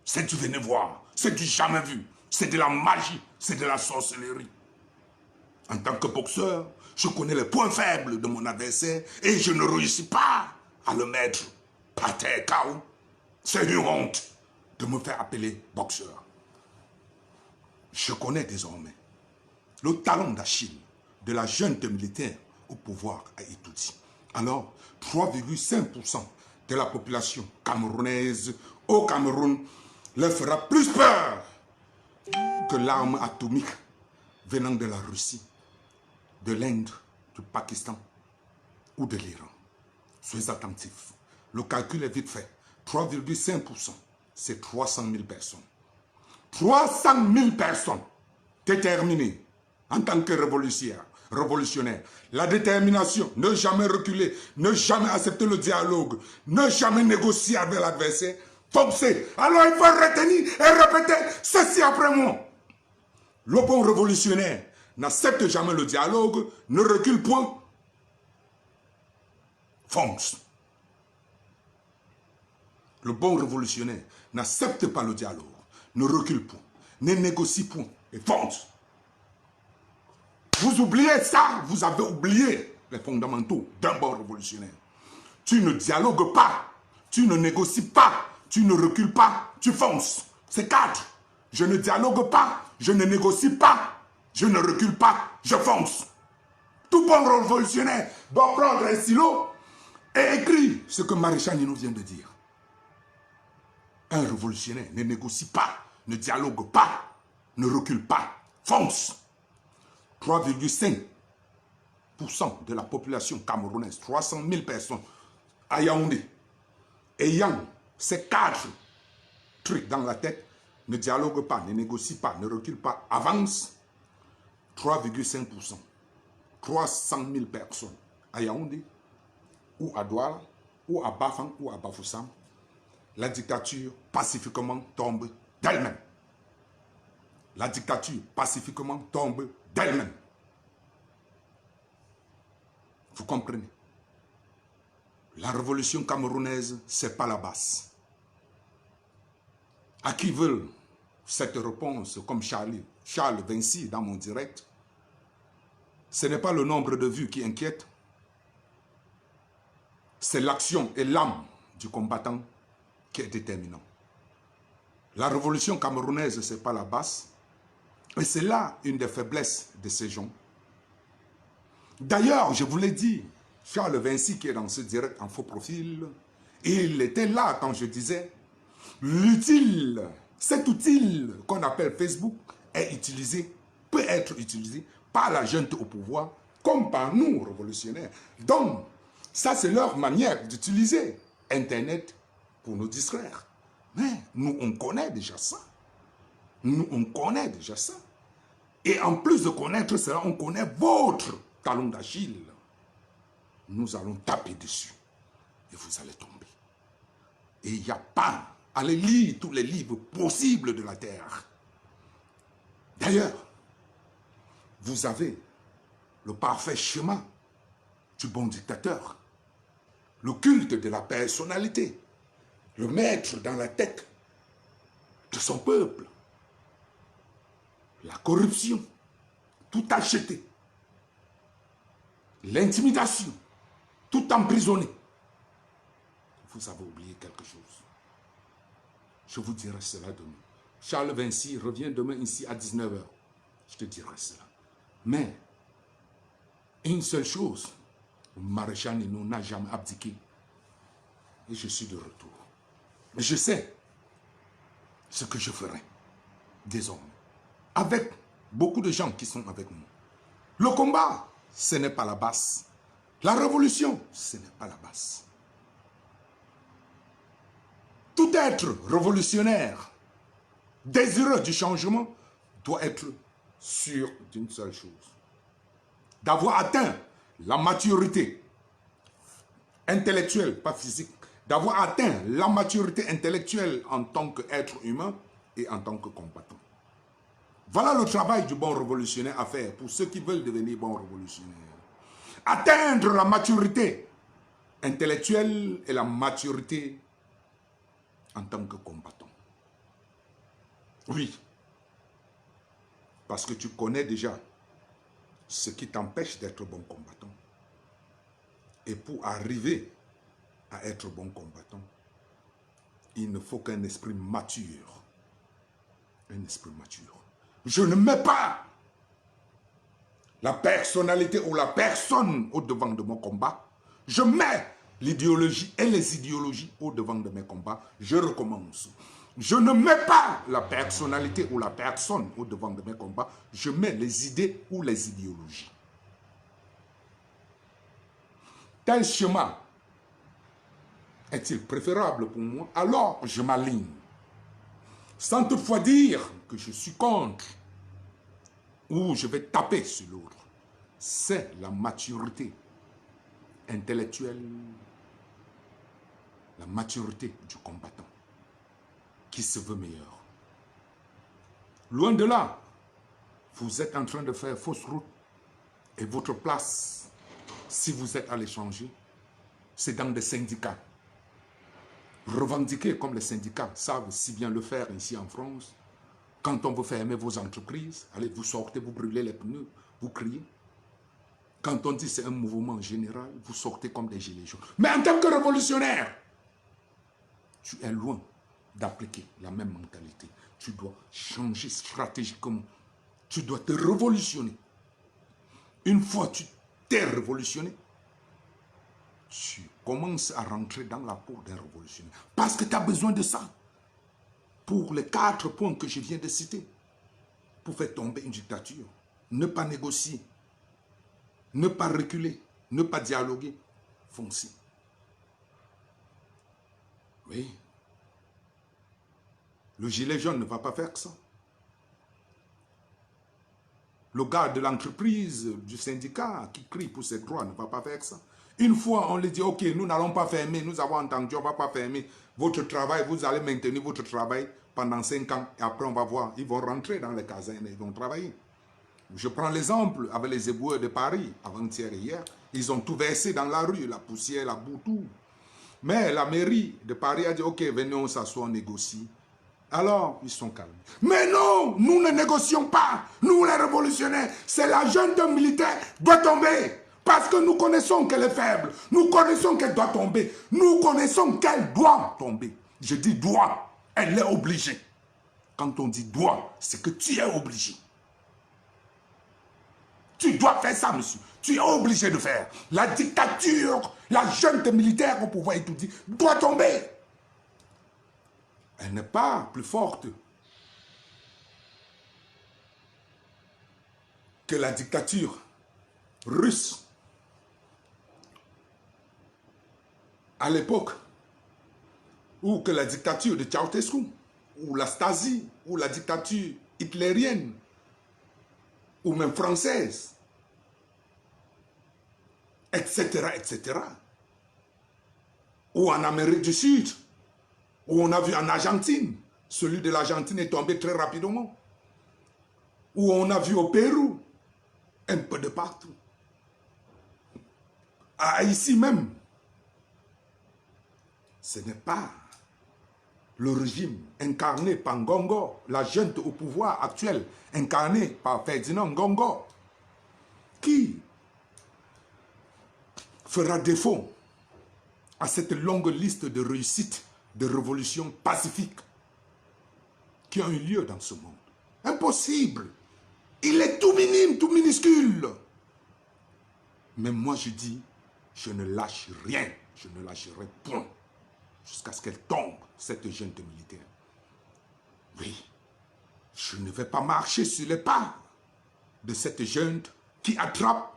C'est du venez voir. C'est du jamais vu. C'est de la magie. C'est de la sorcellerie. En tant que boxeur, je connais les points faibles de mon adversaire et je ne réussis pas à le mettre par terre KO. C'est une honte de me faire appeler boxeur. Je connais désormais le talent d'Achille de la junte militaire au pouvoir à Itoudi. Alors, 3,5% de la population camerounaise au Cameroun leur fera plus peur que l'arme atomique venant de la Russie, de l'Inde, du Pakistan ou de l'Iran. Soyez attentifs. Le calcul est vite fait. 3,5%, c'est 300 000 personnes. 300 000 personnes déterminées en tant que révolutionnaire. La détermination, ne jamais reculer, ne jamais accepter le dialogue, ne jamais négocier avec l'adversaire. Foncez. Alors il faut retenir et répéter ceci après moi. Le bon révolutionnaire n'accepte jamais le dialogue, ne recule point, fonce. Le bon révolutionnaire n'accepte pas le dialogue, ne recule point, ne négocie point et fonce. Vous oubliez ça, vous avez oublié les fondamentaux d'un bon révolutionnaire. Tu ne dialogues pas, tu ne négocies pas, tu ne recules pas, tu fonces. C'est 4. Je ne dialogue pas, je ne négocie pas, je ne recule pas, je fonce. Tout bon révolutionnaire doit prendre un stylo et écrire ce que Maréchal nous vient de dire. Un révolutionnaire ne négocie pas, ne dialogue pas, ne recule pas, fonce. 3,5% de la population camerounaise, 300 000 personnes à Yaoundé, ayant ces 4 trucs dans la tête, ne dialogue pas, ne négocie pas, ne recule pas, avance. 3,5%. 300 000 personnes à Yaoundé, ou à Douala, ou à Bafang, ou à Bafoussam. La dictature pacifiquement tombe d'elle-même. La dictature pacifiquement tombe d'elle-même. Vous comprenez? La révolution camerounaise, ce n'est pas la basse. À qui veulent cette réponse, comme Charles Vinci dans mon direct, ce n'est pas le nombre de vues qui inquiète, c'est l'action et l'âme du combattant qui est déterminant. La révolution camerounaise, ce n'est pas la basse. Et c'est là une des faiblesses de ces gens. D'ailleurs, je vous l'ai dit, Charles Vinci qui est dans ce direct en faux profil, il était là quand je disais l'utile, cet outil qu'on appelle Facebook est utilisé, peut être utilisé par la junte au pouvoir comme par nous, révolutionnaires. Donc, ça c'est leur manière d'utiliser Internet pour nous distraire. Mais nous, on connaît déjà ça. Nous, on connaît déjà ça. Et en plus de connaître cela, on connaît votre talon d'Achille. Nous allons taper dessus. Et vous allez tomber. Et il n'y a pas... Allez lire tous les livres possibles de la terre. D'ailleurs, vous avez le parfait chemin du bon dictateur. Le culte de la personnalité. Le mettre dans la tête de son peuple. La corruption. Tout acheter. L'intimidation. Tout emprisonner. Vous avez oublié quelque chose. Je vous dirai cela demain. Charles Vinci revient demain ici à 19 h. Je te dirai cela. Mais, une seule chose, le maréchal Nino n'a jamais abdiqué. Et je suis de retour. Mais je sais ce que je ferai désormais. Avec beaucoup de gens qui sont avec nous. Le combat, ce n'est pas la basse. La révolution, ce n'est pas la basse. Tout être révolutionnaire, désireux du changement, doit être sûr d'une seule chose. D'avoir atteint la maturité intellectuelle, pas physique, d'avoir atteint la maturité intellectuelle en tant qu'être humain et en tant que combattant. Voilà le travail du bon révolutionnaire à faire pour ceux qui veulent devenir bons révolutionnaires. Atteindre la maturité intellectuelle et la maturité en tant que combattant. Oui. Parce que tu connais déjà ce qui t'empêche d'être bon combattant. Et pour arriver à être bon combattant, il ne faut qu'un esprit mature. Un esprit mature. Je ne mets pas la personnalité ou la personne au devant de mon combat. Je mets l'idéologie et les idéologies au devant de mes combats. Je recommence. Je ne mets pas la personnalité ou la personne au devant de mes combats. Je mets les idées ou les idéologies. Tel chemin est-il préférable pour moi? Alors je m'aligne. Sans toutefois dire que je suis contre ou je vais taper sur l'autre. C'est la maturité intellectuelle, la maturité du combattant qui se veut meilleur. Loin de là, vous êtes en train de faire fausse route et votre place, si vous êtes à l'étranger, c'est dans des syndicats revendiquer comme les syndicats savent si bien le faire ici en France. Quand on veut fermer vos entreprises, allez, vous sortez, vous brûlez les pneus, vous criez. Quand on dit c'est un mouvement général, vous sortez comme des gilets jaunes. Mais en tant que révolutionnaire, tu es loin d'appliquer la même mentalité. Tu dois changer stratégiquement. Tu dois te révolutionner. Une fois que tu t'es révolutionné, tu commences à rentrer dans la peau d'un révolutionnaire. Parce que tu as besoin de ça. Pour les 4 points que je viens de citer. Pour faire tomber une dictature. Ne pas négocier. Ne pas reculer. Ne pas dialoguer. Foncer. Oui. Le gilet jaune ne va pas faire ça. Le gars de l'entreprise, du syndicat qui crie pour ses droits ne va pas faire ça. Une fois, on lui dit, ok, nous n'allons pas fermer, nous avons entendu, on ne va pas fermer votre travail, vous allez maintenir votre travail pendant 5 ans, et après on va voir, ils vont rentrer dans les casernes, ils vont travailler. Je prends l'exemple avec les éboueurs de Paris, avant-hier et hier, ils ont tout versé dans la rue, la poussière, la boue, tout. Mais la mairie de Paris a dit, ok, venez, on s'assoit, on négocie. Alors, ils sont calmes. Mais non, nous ne négocions pas. Nous, les révolutionnaires, c'est la junte militaire doit tomber. Parce que nous connaissons qu'elle est faible. Nous connaissons qu'elle doit tomber. Nous connaissons qu'elle doit tomber. Je dis doit. Elle est obligée. Quand on dit doit, c'est que tu es obligé. Tu dois faire ça, monsieur. Tu es obligé de faire. La dictature, la junte militaire au pouvoir et tout dit, doit tomber. Elle n'est pas plus forte que la dictature russe à l'époque, ou que la dictature de Ceausescu, ou la Stasi, ou la dictature hitlérienne, ou même française, etc., etc. Ou en Amérique du Sud, où on a vu en Argentine, celui de l'Argentine est tombé très rapidement. Où on a vu au Pérou, un peu de partout. Ici même, ce n'est pas le régime incarné par Ngongo, la junte au pouvoir actuel, incarné par Ferdinand Ngongo, qui fera défaut à cette longue liste de réussites de révolutions pacifiques qui ont eu lieu dans ce monde. Impossible. Il est tout minime, tout minuscule. Mais moi je dis, je ne lâche rien. Je ne lâcherai point. Jusqu'à ce qu'elle tombe, cette junte militaire. Oui. Je ne vais pas marcher sur les pas de cette junte qui attrape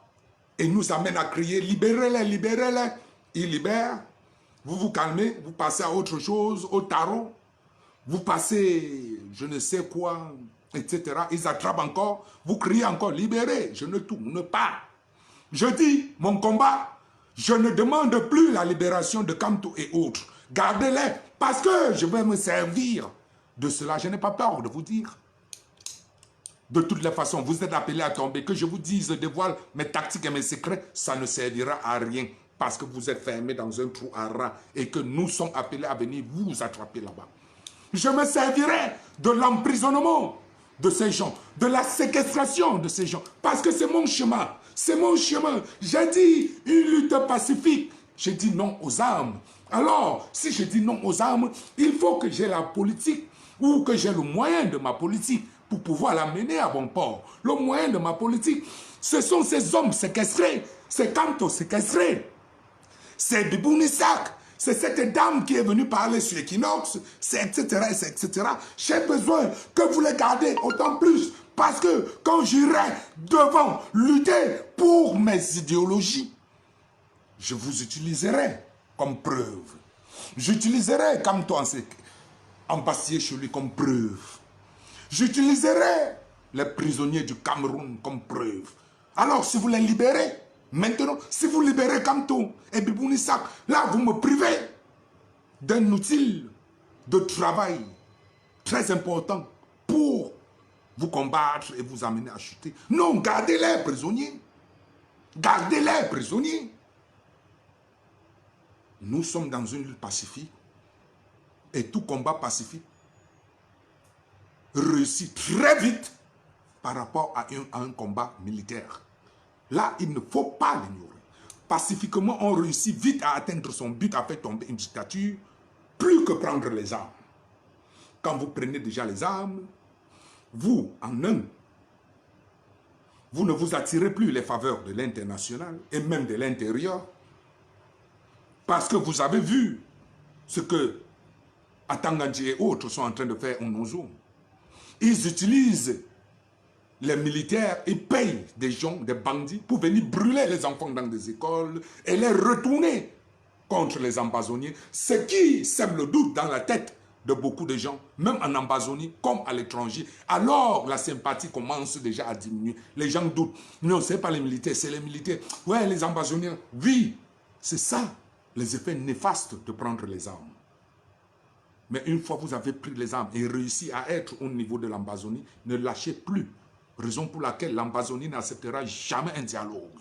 et nous amène à crier, libérez-les, libérez-les. Ils libèrent. Vous vous calmez, vous passez à autre chose, au tarot, vous passez je ne sais quoi, etc. Ils attrapent encore, vous criez encore, libérez, je ne tourne pas. Je dis, mon combat, je ne demande plus la libération de Kamto et autres. Gardez-les, parce que je vais me servir de cela. Je n'ai pas peur de vous dire. De toutes les façons, vous êtes appelés à tomber. Que je vous dise, dévoile mes tactiques et mes secrets, ça ne servira à rien. Parce que vous êtes fermés dans un trou à rats et que nous sommes appelés à venir vous attraper là-bas. Je me servirai de l'emprisonnement de ces gens, de la séquestration de ces gens, parce que c'est mon chemin. C'est mon chemin. J'ai dit une lutte pacifique. J'ai dit non aux armes. Alors, si je dis non aux armes, il faut que j'ai la politique ou que j'ai le moyen de ma politique pour pouvoir la mener à bon port. Le moyen de ma politique, ce sont ces hommes séquestrés, ces Kamto séquestrés. C'est Bibounisak, c'est cette dame qui est venue parler sur Equinox, c'est etc., etc. J'ai besoin que vous les gardez autant plus, parce que quand j'irai devant lutter pour mes idéologies, je vous utiliserai comme preuve. J'utiliserai Kamto en Bastille chez lui comme preuve. J'utiliserai les prisonniers du Cameroun comme preuve. Alors, si vous les libérez, maintenant, si vous libérez Kamto et Bibounisak, là, vous me privez d'un outil de travail très important pour vous combattre et vous amener à chuter. Non, gardez-les prisonniers. Gardez-les prisonniers. Nous sommes dans une lutte pacifique. Et tout combat pacifique réussit très vite par rapport à un combat militaire. Là, il ne faut pas l'ignorer. Pacifiquement, on réussit vite à atteindre son but, à faire tomber une dictature, plus que prendre les armes. Quand vous prenez déjà les armes, vous, en un, vous ne vous attirez plus les faveurs de l'international et même de l'intérieur, parce que vous avez vu ce que Atangandji et autres sont en train de faire en Ozo. Ils utilisent les militaires, ils payent des gens, des bandits, pour venir brûler les enfants dans des écoles et les retourner contre les Ambazoniens, ce qui sème le doute dans la tête de beaucoup de gens, même en Ambazonie comme à l'étranger. Alors la sympathie commence déjà à diminuer. Les gens doutent. Non, ce n'est pas les militaires, c'est les militaires. Ouais, les Ambazoniens, oui, c'est ça, les effets néfastes de prendre les armes. Mais une fois que vous avez pris les armes et réussi à être au niveau de l'Ambazonie, ne lâchez plus. Raison pour laquelle l'Ambazonie n'acceptera jamais un dialogue.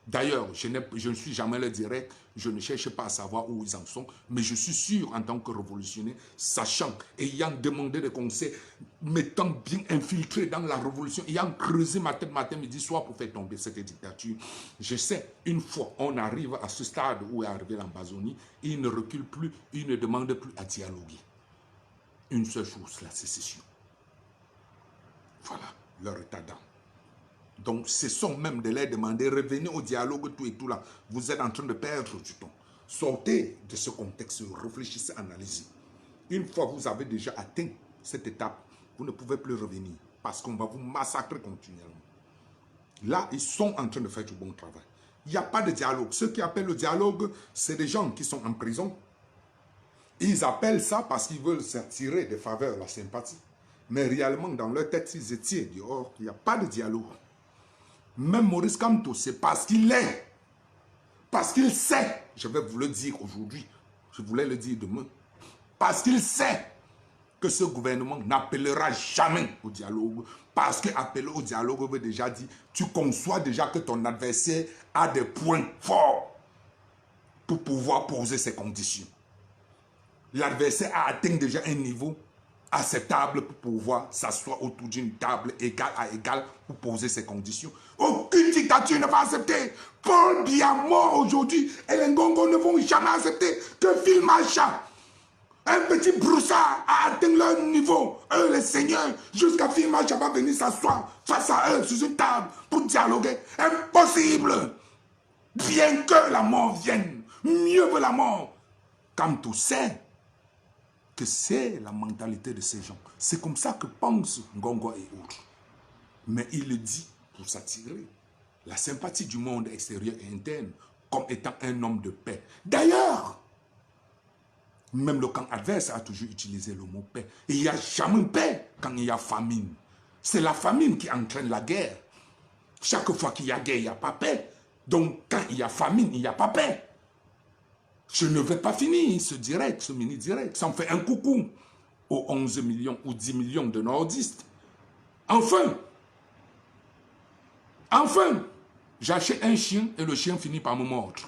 D'ailleurs, je ne suis jamais le direct, je ne cherche pas à savoir où ils en sont, mais je suis sûr en tant que révolutionnaire, sachant, ayant demandé des conseils, m'étant bien infiltré dans la révolution, ayant creusé matin, midi, soir pour faire tomber cette dictature, je sais, une fois on arrive à ce stade où est arrivé l'Ambazonie, il ne recule plus, il ne demande plus à dialoguer. Une seule chose, la sécession. Voilà, leur état d'âme. Donc, ce sont même de leur demander, revenez au dialogue, tout et tout là. Vous êtes en train de perdre du temps. Sortez de ce contexte, réfléchissez, analysez. Une fois que vous avez déjà atteint cette étape, vous ne pouvez plus revenir parce qu'on va vous massacrer continuellement. Là, ils sont en train de faire du bon travail. Il n'y a pas de dialogue. Ceux qui appellent le dialogue, c'est des gens qui sont en prison. Ils appellent ça parce qu'ils veulent s'attirer des faveurs, la sympathie. Mais réellement, dans leur tête, ils étaient dehors, il n'y a pas de dialogue. Même Maurice Kamto, c'est parce qu'il est. Parce qu'il sait. Je vais vous le dire aujourd'hui. Je voulais le dire demain. Parce qu'il sait que ce gouvernement n'appellera jamais au dialogue. Parce qu'appeler au dialogue veut déjà dire, tu conçois déjà que ton adversaire a des points forts pour pouvoir poser ses conditions. L'adversaire a atteint déjà un niveau acceptable pour pouvoir s'asseoir autour d'une table égale à égale pour poser ses conditions. Aucune dictature ne va accepter. Paul Biya aujourd'hui et les Ngongo ne vont jamais accepter que Phil Macha, un petit broussard, a atteint leur niveau. Eux, les seigneurs, jusqu'à Phil Macha va venir s'asseoir face à eux sur une table pour dialoguer. Impossible. Bien que la mort vienne, mieux vaut la mort. Comme tu sais que c'est la mentalité de ces gens. C'est comme ça que pensent Ngongo et autres. Mais il le dit pour s'attirer la sympathie du monde extérieur et interne comme étant un homme de paix. D'ailleurs, même le camp adverse a toujours utilisé le mot paix. Et il n'y a jamais paix quand il y a famine. C'est la famine qui entraîne la guerre. Chaque fois qu'il y a guerre, il n'y a pas paix. Donc quand il y a famine, il n'y a pas paix. Je ne vais pas finir ce direct, ce mini-direct. Ça me fait un coucou aux 11 millions ou 10 millions de nordistes. Enfin, j'achète un chien et le chien finit par me mordre.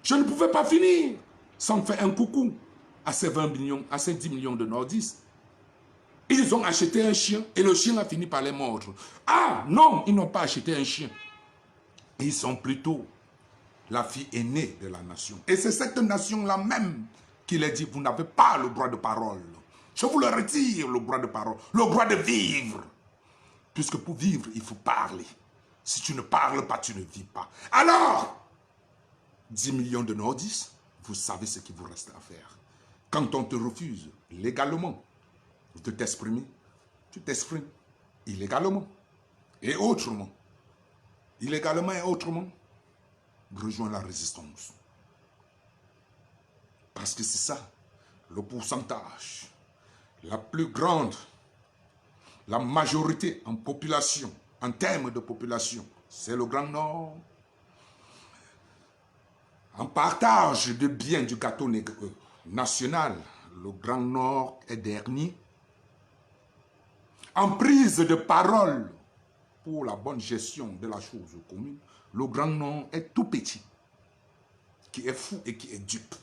Je ne pouvais pas finir sans faire un coucou à ces 20 millions, à ces 10 millions de nordistes. Ils ont acheté un chien et le chien a fini par les mordre. Ah non, ils n'ont pas acheté un chien. Ils sont plutôt la fille aînée de la nation. Et c'est cette nation-là même qui leur dit, vous n'avez pas le droit de parole. Je vous le retire, le droit de parole, le droit de vivre. Puisque pour vivre, il faut parler. Si tu ne parles pas, tu ne vis pas. Alors, 10 millions de nordistes, vous savez ce qu'il vous reste à faire. Quand on te refuse légalement de t'exprimer, tu t'exprimes illégalement et autrement. Illégalement et autrement, rejoins la résistance. Parce que c'est ça, le pourcentage, la plus grande, la majorité en population, en termes de population, c'est le Grand Nord. En partage de biens du gâteau national, le Grand Nord est dernier. En prise de parole pour la bonne gestion de la chose commune, le Grand Nord est tout petit, qui est fou et qui est dupe.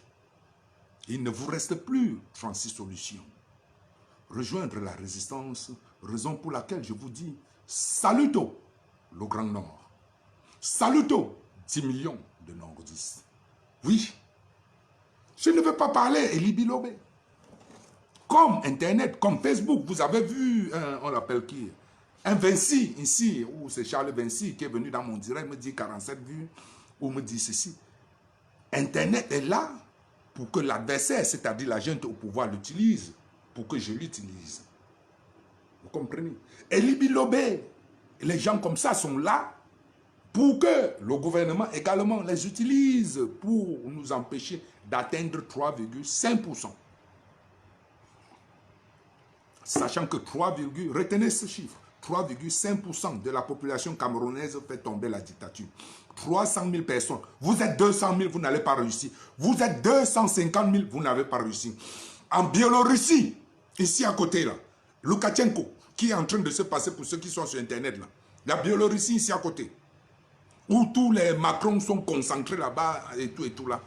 Il ne vous reste plus 36 solutions. Rejoindre la résistance, raison pour laquelle je vous dis, saluto le Grand Nord. Saluto 10 millions de nordistes. Oui, je ne veux pas parler Eli Bilobé. Comme Internet, comme Facebook, vous avez vu, on l'appelle qui? Un Vinci, ici, où c'est Charles Vinci qui est venu dans mon direct, me dit 47 vues, ou me dit ceci. Internet est là pour que l'adversaire, c'est-à-dire la gente au pouvoir, l'utilise, pour que je l'utilise. Vous comprenez? Eli Bilobé, les gens comme ça sont là pour que le gouvernement également les utilise pour nous empêcher d'atteindre 3,5%. Sachant que retenez ce chiffre, 3,5% de la population camerounaise fait tomber la dictature. 300 000 personnes. Vous êtes 200 000, vous n'allez pas réussir. Vous êtes 250 000, vous n'avez pas réussi. En Biélorussie, ici à côté, là, Loukachenko, qui est en train de se passer pour ceux qui sont sur Internet, là. La Biélorussie ici à côté, où tous les Macron sont concentrés là-bas et tout là.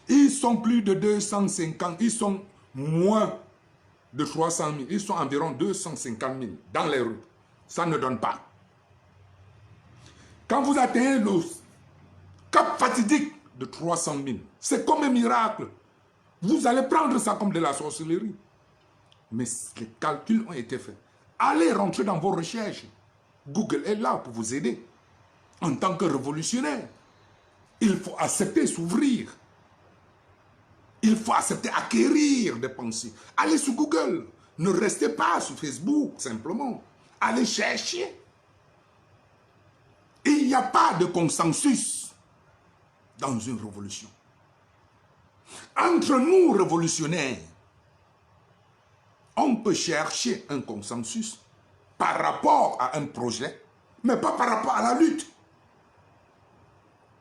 Ils sont plus de 250, ils sont moins de 300 000, ils sont environ 250 000 dans les rues. Ça ne donne pas. Quand vous atteignez le cap fatidique de 300 000, c'est comme un miracle. Vous allez prendre ça comme de la sorcellerie. Mais les calculs ont été faits. Allez rentrer dans vos recherches. Google est là pour vous aider. En tant que révolutionnaire, il faut accepter s'ouvrir. Il faut accepter acquérir des pensées. Allez sur Google. Ne restez pas sur Facebook, simplement. Allez chercher. Il n'y a pas de consensus dans une révolution. Entre nous, révolutionnaires, on peut chercher un consensus par rapport à un projet, mais pas par rapport à la lutte.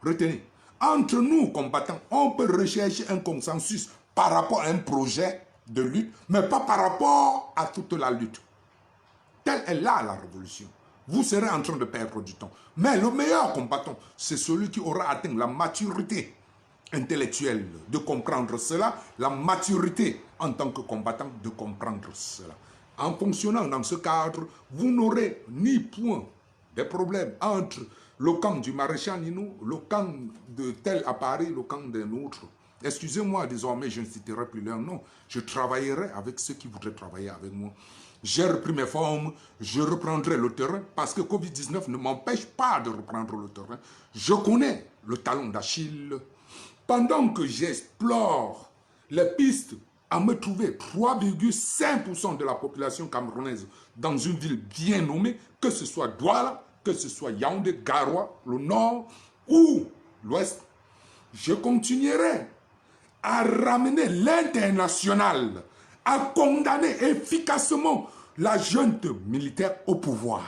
Retenez, entre nous, combattants, on peut rechercher un consensus par rapport à un projet de lutte, mais pas par rapport à toute la lutte. Telle est là la révolution. Vous serez en train de perdre du temps. Mais le meilleur combattant, c'est celui qui aura atteint la maturité intellectuelle de comprendre cela, la maturité en tant que combattant de comprendre cela. En fonctionnant dans ce cadre, vous n'aurez ni point de problème entre le camp du maréchal Nino, le camp de tel à Paris, le camp d'un autre. Excusez-moi, désormais, je ne citerai plus leur nom. Je travaillerai avec ceux qui voudraient travailler avec moi. J'ai repris mes formes, je reprendrai le terrain parce que Covid-19 ne m'empêche pas de reprendre le terrain. Je connais le talon d'Achille. Pendant que j'explore les pistes à me trouver 3,5% de la population camerounaise dans une ville bien nommée, que ce soit Douala, que ce soit Yaoundé, Garoua, le nord ou l'ouest, je continuerai à ramener l'international, à condamner efficacement la junte militaire au pouvoir.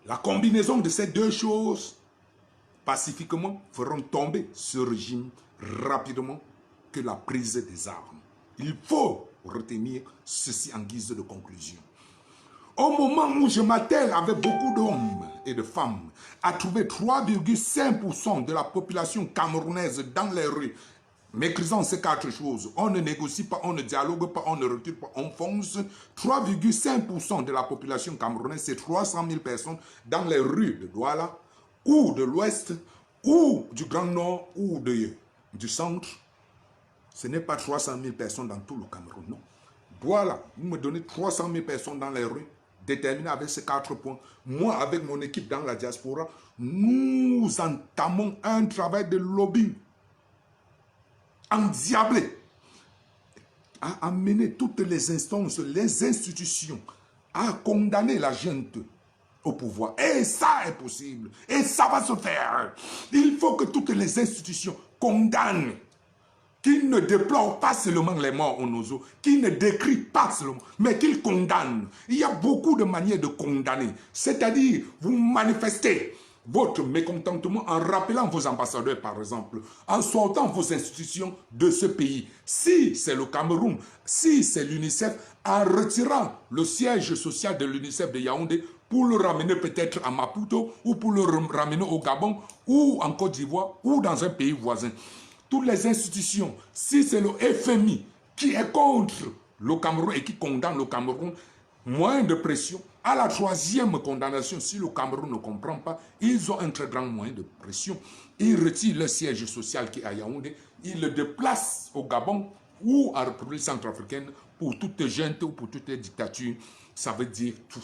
La combinaison de ces deux choses, pacifiquement, feront tomber ce régime rapidement que la prise des armes. Il faut retenir ceci en guise de conclusion. Au moment où je m'attelle avec beaucoup d'hommes et de femmes à trouver 3,5% de la population camerounaise dans les rues, maîtrisant ces quatre choses, on ne négocie pas, on ne dialogue pas, on ne recule pas, on fonce. 3,5% de la population camerounaise, c'est 300 000 personnes dans les rues de Douala, ou de l'Ouest, ou du Grand Nord, ou du Centre. Ce n'est pas 300 000 personnes dans tout le Cameroun, non. Voilà, vous me donnez 300 000 personnes dans les rues, déterminées avec ces 4 points. Moi, avec mon équipe dans la diaspora, nous entamons un travail de lobbying endiablé à amener toutes les instances, les institutions à condamner la junte au pouvoir. Et ça est possible. Et ça va se faire. Il faut que toutes les institutions condamnent, qu'ils ne déplorent pas seulement les morts au Nozo, qu'ils ne décrient pas seulement, mais qu'ils condamnent. Il y a beaucoup de manières de condamner. C'est-à-dire, vous manifestez votre mécontentement en rappelant vos ambassadeurs, par exemple, en sortant vos institutions de ce pays. Si c'est le Cameroun, si c'est l'UNICEF, en retirant le siège social de l'UNICEF de Yaoundé pour le ramener peut-être à Maputo ou pour le ramener au Gabon ou en Côte d'Ivoire ou dans un pays voisin. toutes les institutions, si c'est le FMI qui est contre le Cameroun et qui condamne le Cameroun, moins de pression. À la troisième condamnation, si le Cameroun ne comprend pas, ils ont un très grand moyen de pression. Ils retirent le siège social qui est à Yaoundé, ils le déplacent au Gabon ou en République centrafricaine pour toute junte ou pour toutes les dictatures. Ça veut dire tout.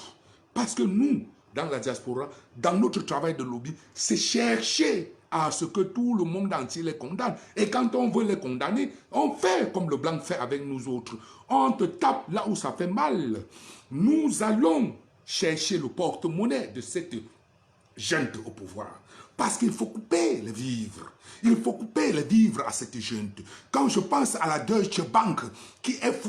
Parce que nous, dans la diaspora, dans notre travail de lobby, c'est chercher à ce que tout le monde entier les condamne. Et quand on veut les condamner, on fait comme le blanc fait avec nous autres. On te tape là où ça fait mal. Nous allons chercher le porte-monnaie de cette junte au pouvoir. Parce qu'il faut couper les vivres. Il faut couper les vivres à cette junte. Quand je pense à la Deutsche Bank, qui est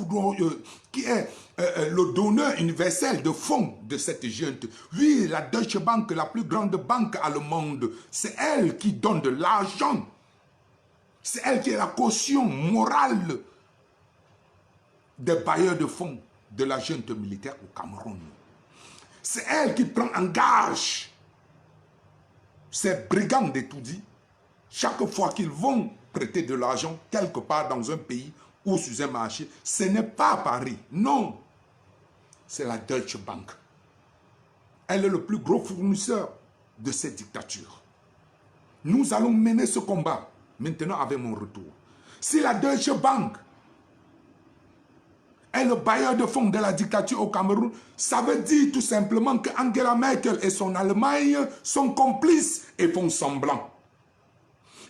le donneur universel de fonds de cette junte. Oui, la Deutsche Bank, la plus grande banque allemande, c'est elle qui donne de l'argent. C'est elle qui est la caution morale des bailleurs de fonds de la junte militaire au Cameroun. C'est elle qui prend en gage ces brigands d'étoudis chaque fois qu'ils vont prêter de l'argent quelque part dans un pays ou sur un marché. Ce n'est pas Paris, non. C'est la Deutsche Bank. Elle est le plus gros fournisseur de cette dictature. Nous allons mener ce combat maintenant avec mon retour. Si la Deutsche Bank est le bailleur de fonds de la dictature au Cameroun, ça veut dire tout simplement que Angela Merkel et son Allemagne sont complices et font semblant.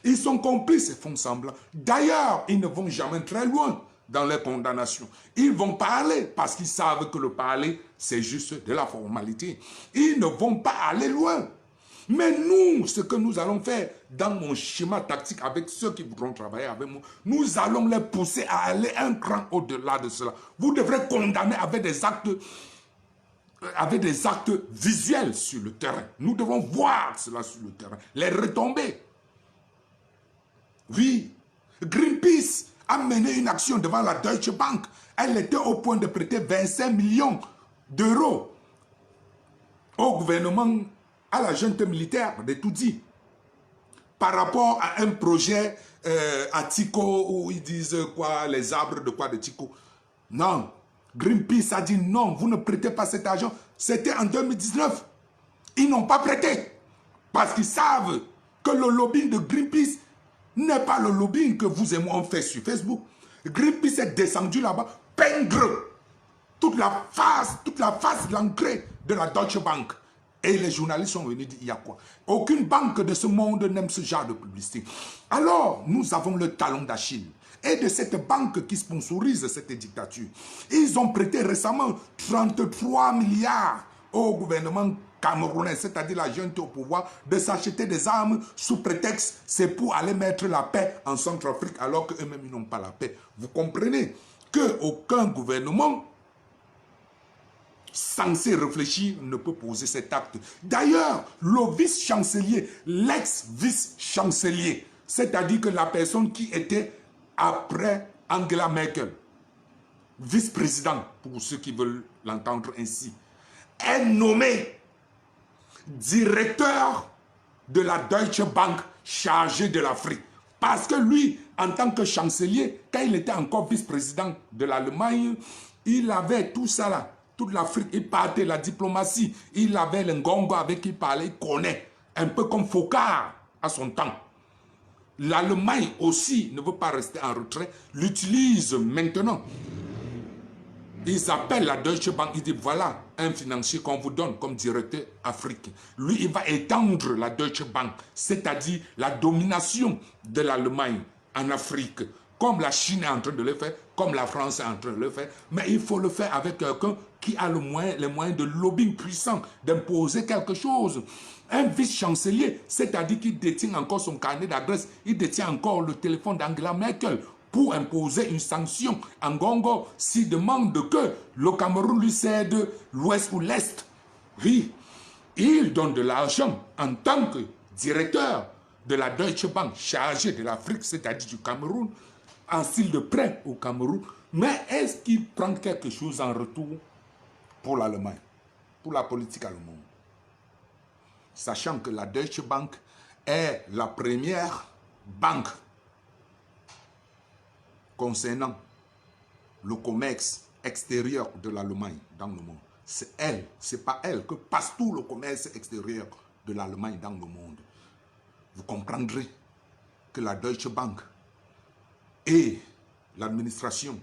Ils sont complices et font semblant. D'ailleurs, ils ne vont jamais très loin dans les condamnations. Ils vont parler parce qu'ils savent que le parler, c'est juste de la formalité. Ils ne vont pas aller loin. Mais nous, ce que nous allons faire dans mon schéma tactique avec ceux qui voudront travailler avec moi, nous allons les pousser à aller un cran au-delà de cela. Vous devrez condamner avec des actes visuels sur le terrain. Nous devons voir cela sur le terrain, les retombées. Oui, Greenpeace a mené une action devant la Deutsche Bank. Elle était au point de prêter 25 millions d'euros au gouvernement, à la junte militaire de Toudi, par rapport à un projet à Tico, où ils disent quoi, les arbres de quoi de Tico. Non, Greenpeace a dit non, vous ne prêtez pas cet argent. C'était en 2019. Ils n'ont pas prêté, parce qu'ils savent que le lobbying de Greenpeace n'est pas le lobbying que vous et moi on fait sur Facebook. Greenpeace est descendu là-bas, peindre toute la face l'ancrée de la Deutsche Bank. Et les journalistes sont venus dire, il y a quoi? Aucune banque de ce monde n'aime ce genre de publicité. Alors, nous avons le talon d'Achille. Et de cette banque qui sponsorise cette dictature. Ils ont prêté récemment 33 milliards au gouvernement camerounais, c'est-à-dire la junte au pouvoir, de s'acheter des armes sous prétexte c'est pour aller mettre la paix en Centrafrique alors qu'eux-mêmes ils n'ont pas la paix. Vous comprenez qu'aucun gouvernement censé réfléchir ne peut poser cet acte. D'ailleurs, le vice-chancelier, l'ex-vice-chancelier, c'est-à-dire que la personne qui était après Angela Merkel, vice-président, pour ceux qui veulent l'entendre ainsi, est nommé directeur de la Deutsche Bank chargé de l'Afrique. Parce que lui, en tant que chancelier, quand il était encore vice-président de l'Allemagne, il avait tout ça là, toute l'Afrique, il partait la diplomatie, il avait le Ngongo avec qui il parlait, il connaît, un peu comme Foucault à son temps. L'Allemagne aussi ne veut pas rester en retrait, l'utilise maintenant. Ils appellent la Deutsche Bank, ils disent voilà un financier qu'on vous donne comme directeur Afrique. Lui, il va étendre la Deutsche Bank, c'est-à-dire la domination de l'Allemagne en Afrique, comme la Chine est en train de le faire, comme la France est en train de le faire. Mais il faut le faire avec quelqu'un qui a les moyens de lobbying puissant, d'imposer quelque chose. Un vice-chancelier, c'est-à-dire qu'il détient encore son carnet d'adresse, il détient encore le téléphone d'Angela Merkel, pour imposer une sanction. Ngongo s'il demande que le Cameroun lui cède l'ouest ou l'est. Oui, il donne de l'argent en tant que directeur de la Deutsche Bank chargé de l'Afrique, c'est-à-dire du Cameroun, en style de prêt au Cameroun. Mais est-ce qu'il prend quelque chose en retour pour l'Allemagne, pour la politique allemande? Sachant que la Deutsche Bank est la première banque concernant le commerce extérieur de l'Allemagne dans le monde. C'est elle, c'est pas elle que passe tout le commerce extérieur de l'Allemagne dans le monde. Vous comprendrez que la Deutsche Bank et l'administration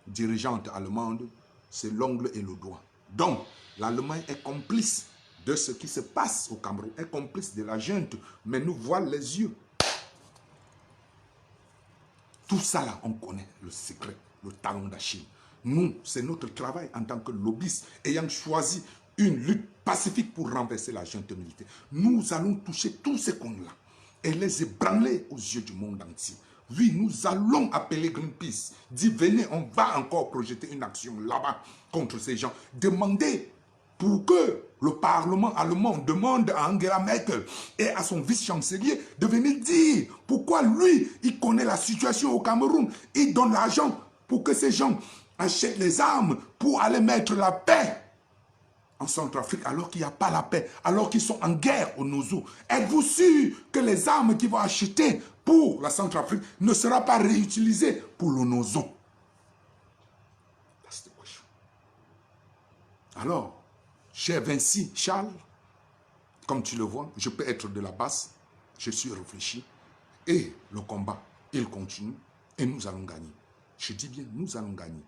dirigeante allemande, c'est l'ongle et le doigt. Donc, l'Allemagne est complice de ce qui se passe au Cameroun, est complice de la junte, mais nous voile les yeux. Tout ça là, on connaît le secret, le talon d'Achille. Nous, c'est notre travail en tant que lobbyistes, ayant choisi une lutte pacifique pour renverser la junte militaire. Nous allons toucher tous ces cons-là et les ébranler aux yeux du monde entier. Oui, nous allons appeler Greenpeace, dire venez, on va encore projeter une action là-bas contre ces gens. Demandez pour que le Parlement allemand demande à Angela Merkel et à son vice-chancelier de venir dire pourquoi lui, il connaît la situation au Cameroun. Il donne l'argent pour que ces gens achètent les armes pour aller mettre la paix en Centrafrique alors qu'il n'y a pas la paix, alors qu'ils sont en guerre au Nozo. Êtes-vous sûr que les armes qu'ils vont acheter pour la Centrafrique ne seront pas réutilisées pour le Nozo? Alors, cher Vinci Charles, comme tu le vois, je peux être de la base, je suis réfléchi, et le combat, il continue, et nous allons gagner. Je dis bien, nous allons gagner.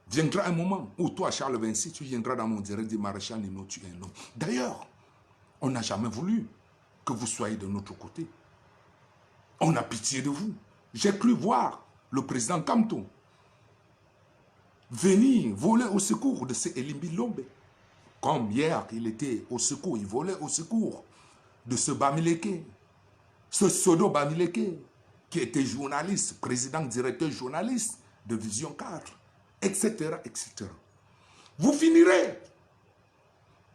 Viendra un moment où toi, Charles Vinci, tu viendras dans mon direct du maréchal Nino, tu es un homme. D'ailleurs, on n'a jamais voulu que vous soyez de notre côté. On a pitié de vous. J'ai cru voir le président Kamto venir voler au secours de ces Elimbi Lombe. Comme hier, il était au secours, il volait au secours de ce Bamileke, ce Sodo Bamileke, qui était journaliste, président, directeur journaliste de Vision 4, etc., etc. Vous finirez,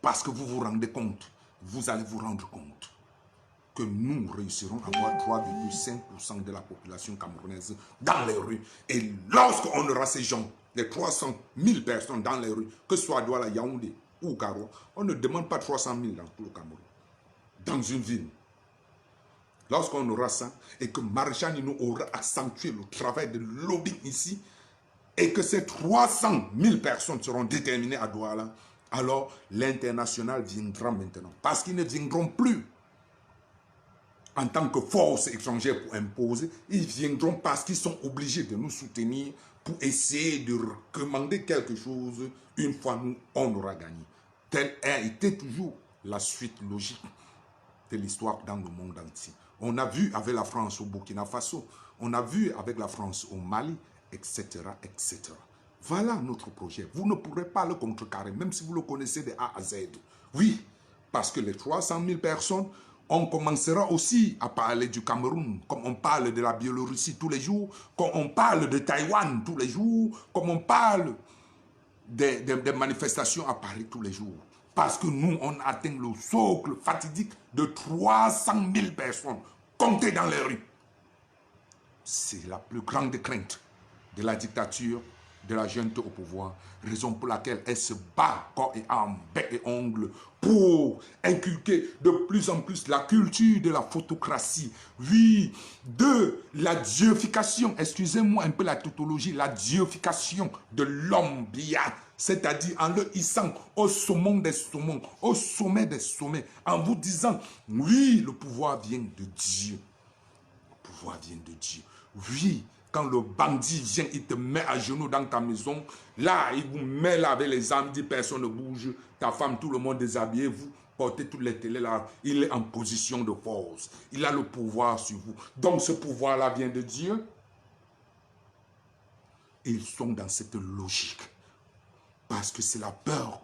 parce que vous vous rendez compte, vous allez vous rendre compte que nous réussirons à avoir 3,5% de la population camerounaise dans les rues. Et lorsqu'on aura ces gens, les 300 000 personnes dans les rues, que ce soit à Douala, Yaoundé ou Garoua, on ne demande pas 300 000 dans tout le Cameroun. Dans une ville. Lorsqu'on aura ça, et que Maréchal Nino aura accentué le travail de lobbying ici, et que ces 300 000 personnes seront déterminées à Douala, alors l'international viendra maintenant. Parce qu'ils ne viendront plus en tant que force étrangère pour imposer, ils viendront parce qu'ils sont obligés de nous soutenir pour essayer de recommander quelque chose une fois nous, on aura gagné. Telle a été toujours la suite logique de l'histoire dans le monde entier. On a vu avec la France au Burkina Faso, on a vu avec la France au Mali, etc., etc. Voilà notre projet. Vous ne pourrez pas le contrecarrer, même si vous le connaissez de A à Z. Oui, parce que les 300 000 personnes, on commencera aussi à parler du Cameroun, comme on parle de la Biélorussie tous les jours, comme on parle de Taïwan tous les jours, comme on parle des manifestations à Paris tous les jours. Parce que nous, on atteint le socle fatidique de 300 000 personnes comptées dans les rues. C'est la plus grande crainte de la dictature, de la junte au pouvoir, raison pour laquelle elle se bat corps et âme, bec et ongles pour inculquer de plus en plus la culture de la photocratie, oui, de la dieufication, excusez-moi un peu la tautologie, la dieufication de l'homme bien, c'est-à-dire en le hissant au sommet des sommets, au sommet des sommets, en vous disant, oui, le pouvoir vient de Dieu. Le pouvoir vient de Dieu. Oui, quand le bandit vient, il te met à genoux dans ta maison, là, il vous met là avec les armes, dit personne ne bouge, ta femme, tout le monde déshabillé, vous portez toutes les télés là, il est en position de force. Il a le pouvoir sur vous. Donc ce pouvoir-là vient de Dieu. Et ils sont dans cette logique. Parce que c'est la peur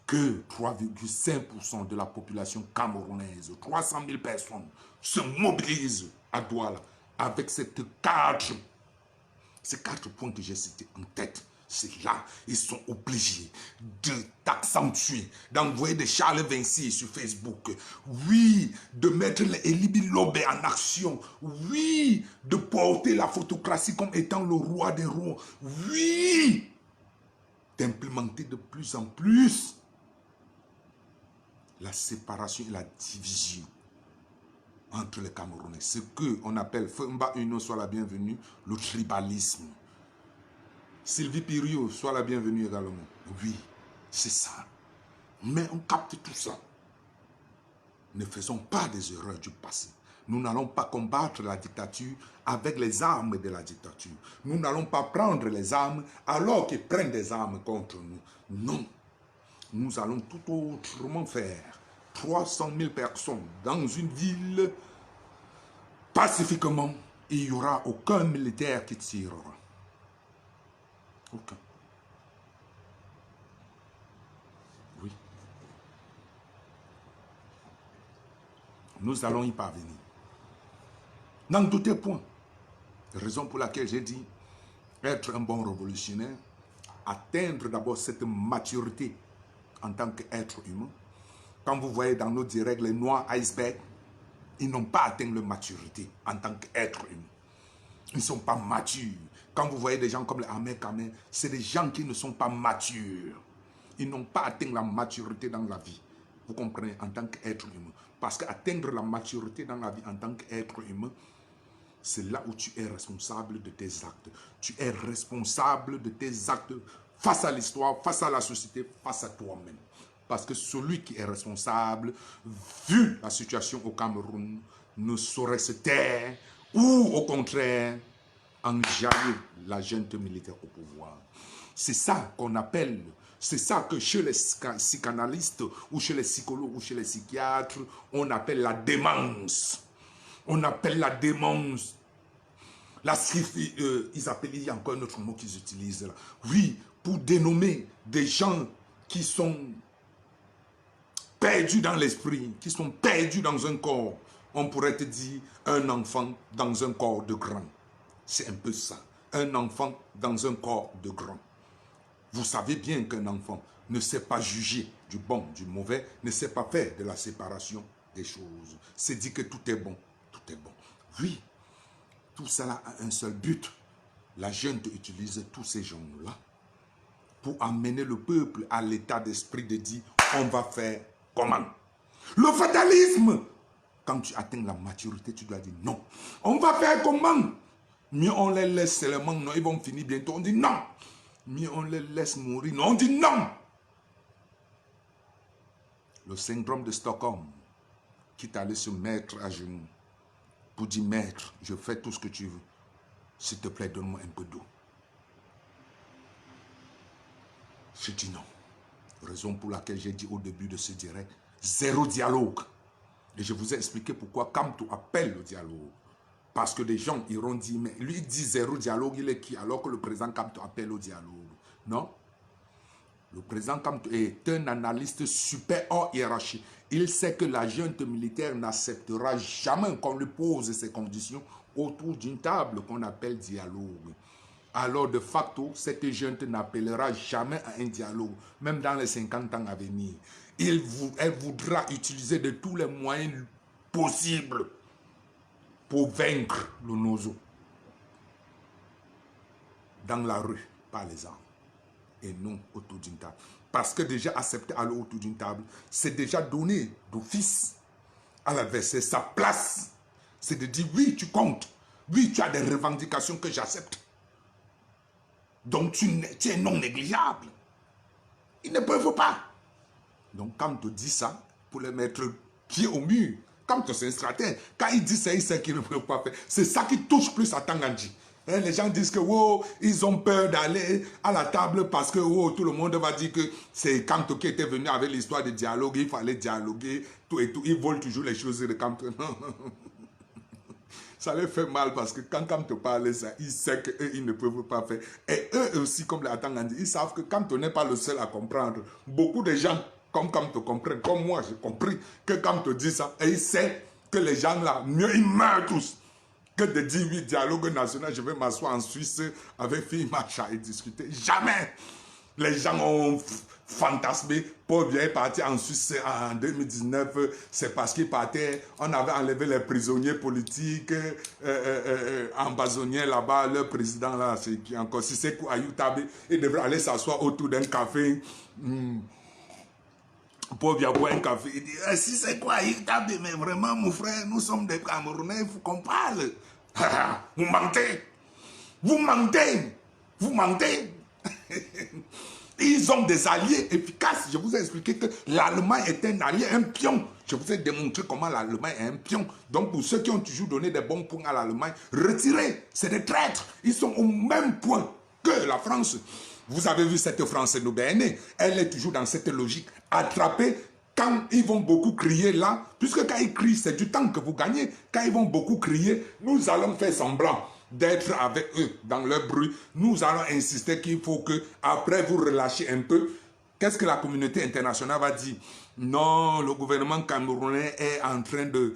que 3,5% de la population camerounaise, 300 000 personnes, se mobilisent à Douala avec ces quatre points que j'ai cités en tête. C'est là, ils sont obligés d'accentuer, d'envoyer des Charles Vinci sur Facebook. Oui, de mettre les Elibi Lobé en action. Oui, de porter la photocratie comme étant le roi des rois. Oui, d'implémenter de plus en plus la séparation et la division entre les Camerounais. Ce qu'on appelle, Femba Uno soit la bienvenue, le tribalisme. Sylvie Piriou soit la bienvenue également. Oui, c'est ça. Mais on capte tout ça. Ne faisons pas des erreurs du passé. Nous n'allons pas combattre la dictature avec les armes de la dictature. Nous n'allons pas prendre les armes alors qu'ils prennent des armes contre nous. Non. Nous allons tout autrement faire. 300 000 personnes dans une ville pacifiquement. Il n'y aura aucun militaire qui tirera. Aucun. Oui. Nous allons y parvenir. N'en doutez point. Raison pour laquelle j'ai dit être un bon révolutionnaire, atteindre d'abord cette maturité en tant qu'être humain. Quand vous voyez dans nos directs les noirs iceberg, ils n'ont pas atteint leur maturité en tant qu'être humain. Ils ne sont pas matures. Quand vous voyez des gens comme les Ahmed Kamer, c'est des gens qui ne sont pas matures. Ils n'ont pas atteint la maturité dans la vie. Vous comprenez, en tant qu'être humain. Parce qu'atteindre la maturité dans la vie en tant qu'être humain, c'est là où tu es responsable de tes actes. Tu es responsable de tes actes face à l'histoire, face à la société, face à toi-même. Parce que celui qui est responsable, vu la situation au Cameroun, ne saurait se taire ou au contraire enjailler la junte militaire au pouvoir. C'est ça qu'on appelle, c'est ça que chez les psychanalystes ou chez les psychologues ou chez les psychiatres, on appelle la démence. On appelle la démence. Ils appellent, il y a encore un autre mot qu'ils utilisent là. Oui, pour dénommer des gens qui sont perdus dans l'esprit, qui sont perdus dans un corps. On pourrait te dire un enfant dans un corps de grand. C'est un peu ça. Un enfant dans un corps de grand. Vous savez bien qu'un enfant ne sait pas juger du bon, du mauvais, ne sait pas faire de la séparation des choses. C'est dit que tout est bon, tout est bon. Oui, tout cela a un seul but. La junte utilise tous ces gens-là pour amener le peuple à l'état d'esprit de dire on va faire comment. Le fatalisme, quand tu atteins la maturité, tu dois dire non. On va faire comment? Mieux on les laisse seulement, non, ils vont finir bientôt. On dit non. Mieux on les laisse mourir, non, on dit non. Le syndrome de Stockholm, quitte à aller se mettre à genoux pour dire maître, je fais tout ce que tu veux. S'il te plaît, donne-moi un peu d'eau. Je dis non. Raison pour laquelle j'ai dit au début de ce direct, zéro dialogue. Et je vous ai expliqué pourquoi Kamto appelle le dialogue. Parce que des gens iront dire, mais lui dit zéro dialogue, il est qui? Alors que le président Kamto appelle au dialogue. Non. Le président Kamto est un analyste super hors hiérarchie. Il sait que la junte militaire n'acceptera jamais qu'on lui pose ces conditions autour d'une table qu'on appelle dialogue. Alors de facto, cette junte n'appellera jamais à un dialogue, même dans les 50 ans à venir. Elle voudra utiliser de tous les moyens possibles pour vaincre le Nozo. Dans la rue, par les armes. Et non autour d'une table. Parce que déjà accepter aller autour d'une table, c'est déjà donner d'office à l'adversaire sa place. C'est de dire oui, tu comptes. Oui, tu as des revendications que j'accepte. Donc tu es non négligeable. Ils ne peuvent pas. Donc quand on te dit ça, pour les mettre pied au mur, quand c'est un stratège, quand il dit ça, il sait qu'il ne peut pas faire. C'est ça qui touche plus à Tangandji. Hein, les gens disent que oh, ils ont peur d'aller à la table parce que oh, tout le monde va dire que c'est Kamto qui était venu avec l'histoire de dialogue, il fallait dialoguer, tout et tout. Ils volent toujours les choses de Kamto. Non. Ça les fait mal parce que quand Kamto parle ça, ils savent qu'eux, ils ne peuvent pas faire. Et eux aussi, comme les Atangandi, ils savent que Kamto n'est pas le seul à comprendre. Beaucoup de gens, comme Kamto comprennent, comme moi, j'ai compris que Kamto dit ça. Et il sait que les gens là, mieux ils meurent tous. Que de dire oui, dialogue national, je vais m'asseoir en Suisse avec Fille Macha et discuter. Jamais. Les gens ont fantasmé. Paul Biya est parti en Suisse en 2019. C'est parce qu'il partait. On avait enlevé les prisonniers politiques, ambazoniens là-bas. Le président là, c'est qui encore? Si c'est Ayou Tabe, il devrait aller s'asseoir autour d'un café. Pauvre, il boit un café, il dit, si c'est quoi, il tape, mais vraiment, mon frère, nous sommes des Camerounais, il faut qu'on parle. Vous mentez. Vous mentez. Vous mentez. Ils ont des alliés efficaces. Je vous ai expliqué que l'Allemagne est un allié, un pion. Je vous ai démontré comment l'Allemagne est un pion. Donc pour ceux qui ont toujours donné des bons points à l'Allemagne, retirez. C'est des traîtres. Ils sont au même point que la France. Vous avez vu cette France Nobéenne, elle est toujours dans cette logique. Attraper quand ils vont beaucoup crier là, puisque quand ils crient, c'est du temps que vous gagnez. Quand ils vont beaucoup crier, nous allons faire semblant d'être avec eux dans leur bruit. Nous allons insister qu'il faut que, après vous relâchez un peu. Qu'est-ce que la communauté internationale va dire? Non, le gouvernement camerounais est en train de...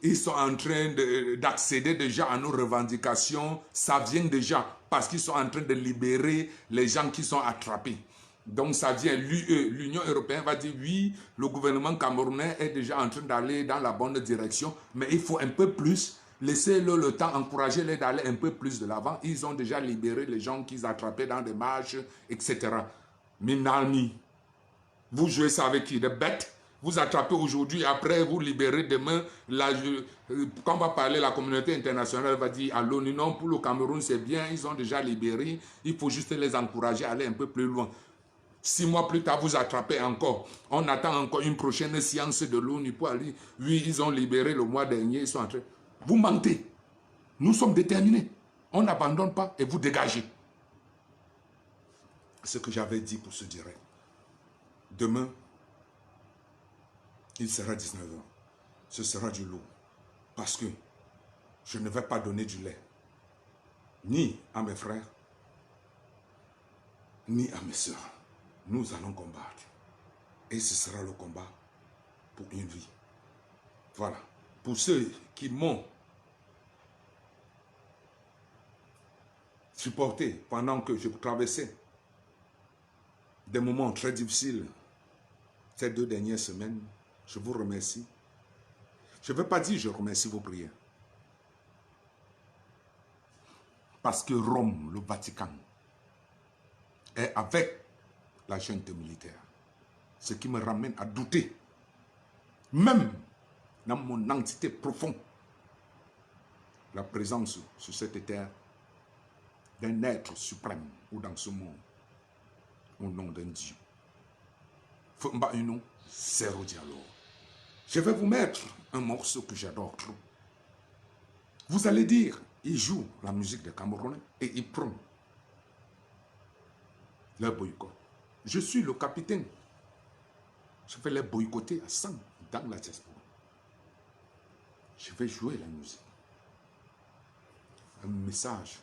ils sont en train d'accéder déjà à nos revendications. Ça vient déjà parce qu'ils sont en train de libérer les gens qui sont attrapés. Donc ça vient, l'Union européenne va dire oui, le gouvernement camerounais est déjà en train d'aller dans la bonne direction, mais il faut un peu plus. Laissez-le le temps, encouragez-les d'aller un peu plus de l'avant. Ils ont déjà libéré les gens qu'ils attrapaient dans des marches, etc. Minami, vous jouez ça avec qui? Des bêtes? Vous attrapez aujourd'hui, après vous libérez demain. Quand on va parler, la communauté internationale va dire à l'ONU, non, pour le Cameroun c'est bien, ils ont déjà libéré, il faut juste les encourager à aller un peu plus loin. 6 mois plus tard, vous attrapez encore. On attend encore une prochaine séance de l'ONU pour aller. Oui, ils ont libéré le mois dernier, ils sont en train. Vous mentez. Nous sommes déterminés. On n'abandonne pas et vous dégagez. Ce que j'avais dit pour ce direct. Demain, il sera 19 h. Ce sera du lourd. Parce que je ne vais pas donner du lait. Ni à mes frères, ni à mes soeurs. Nous allons combattre. Et ce sera le combat pour une vie. Voilà. Pour ceux qui m'ont supporté pendant que je traversais des moments très difficiles ces 2 dernières semaines, je vous remercie. Je ne veux pas dire je remercie vos prières. Parce que Rome, le Vatican, est avec la junte militaire. Ce qui me ramène à douter, même dans mon entité profonde, la présence sur cette terre d'un être suprême ou dans ce monde, au nom d'un Dieu. Fumba Uno, Zéro Dialogue. Je vais vous mettre un morceau que j'adore trop. Vous allez dire, il joue la musique des Camerounais et il prend leur boycott. Je suis le capitaine. Je vais les boycotter à 100 dans la diaspora. Je vais jouer la musique. Un message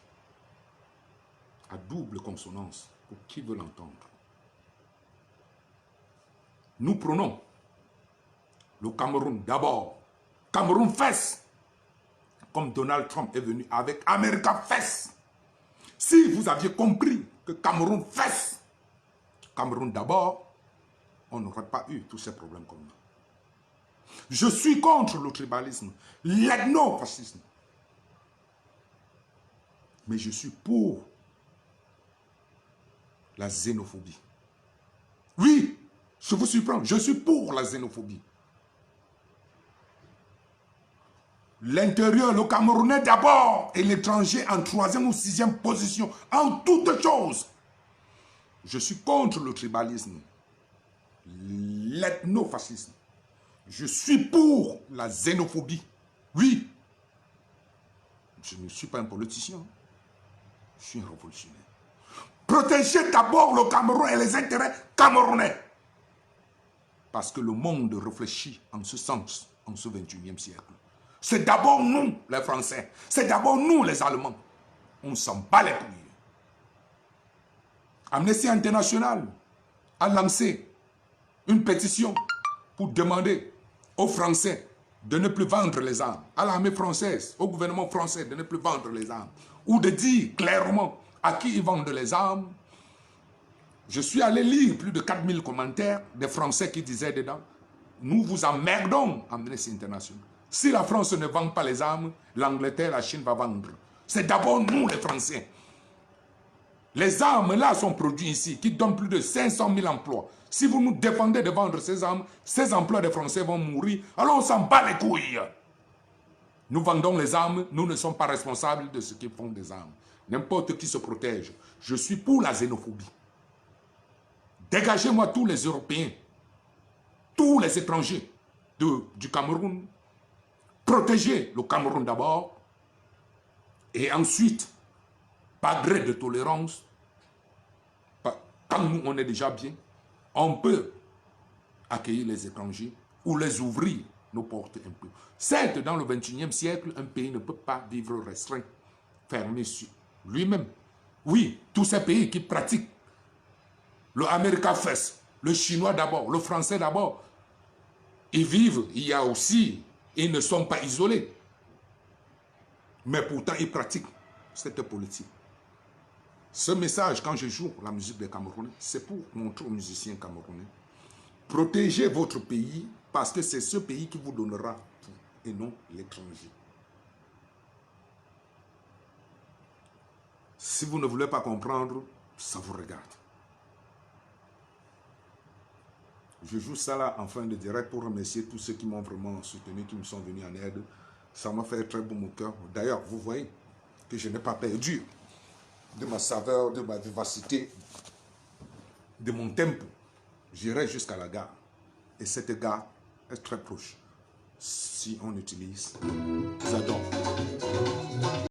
à double consonance pour qui veut l'entendre. Nous prenons le Cameroun d'abord. Cameroun fesse. Comme Donald Trump est venu avec America fesse. Si vous aviez compris que Cameroun fesse, Cameroun d'abord, on n'aurait pas eu tous ces problèmes comme nous. Je suis contre le tribalisme, l'ethno-fascisme. Mais je suis pour la xénophobie. Oui, je vous surprends, je suis pour la xénophobie. L'intérieur, le Camerounais d'abord et l'étranger en 3e ou 6e position, en toutes choses. Je suis contre le tribalisme, l'ethnofascisme. Je suis pour la xénophobie. Oui. Je ne suis pas un politicien. Je suis un révolutionnaire. Protégez d'abord le Cameroun et les intérêts camerounais. Parce que le monde réfléchit en ce sens, en ce 21e siècle. C'est d'abord nous, les Français. C'est d'abord nous, les Allemands. On s'en bat les couilles. Amnesty International a lancé une pétition pour demander aux Français de ne plus vendre les armes, à l'armée française, au gouvernement français de ne plus vendre les armes, ou de dire clairement à qui ils vendent les armes. Je suis allé lire plus de 4000 commentaires des Français qui disaient dedans, nous vous emmerdons, Amnesty International. Si la France ne vend pas les armes, l'Angleterre, la Chine va vendre. C'est d'abord nous les Français. Les armes là sont produites ici, qui donnent plus de 500 000 emplois. Si vous nous défendez de vendre ces armes, ces emplois des Français vont mourir. Alors on s'en bat les couilles. Nous vendons les armes, nous ne sommes pas responsables de ce qu'ils font des armes. N'importe qui se protège. Je suis pour la xénophobie. Dégagez-moi tous les Européens, tous les étrangers du Cameroun. Protégez le Cameroun d'abord. Et ensuite, par gré de tolérance, quand nous on est déjà bien, on peut accueillir les étrangers ou les ouvrir nos portes un peu. Certes, dans le 21e siècle, un pays ne peut pas vivre restreint, fermé sur lui-même. Oui, tous ces pays qui pratiquent le America First, le chinois d'abord, le français d'abord, ils vivent, il y a aussi, ils ne sont pas isolés. Mais pourtant, ils pratiquent cette politique. Ce message, quand je joue la musique des Camerounais, c'est pour montrer aux musiciens camerounais. Protégez votre pays parce que c'est ce pays qui vous donnera tout et non l'étranger. Si vous ne voulez pas comprendre, ça vous regarde. Je joue ça là en fin de direct pour remercier tous ceux qui m'ont vraiment soutenu, qui me sont venus en aide. Ça m'a fait très bon au cœur. D'ailleurs, vous voyez que je n'ai pas perdu de ma saveur, de ma vivacité, de mon tempo. J'irai jusqu'à la gare. Et cette gare est très proche. Si on utilise Zador.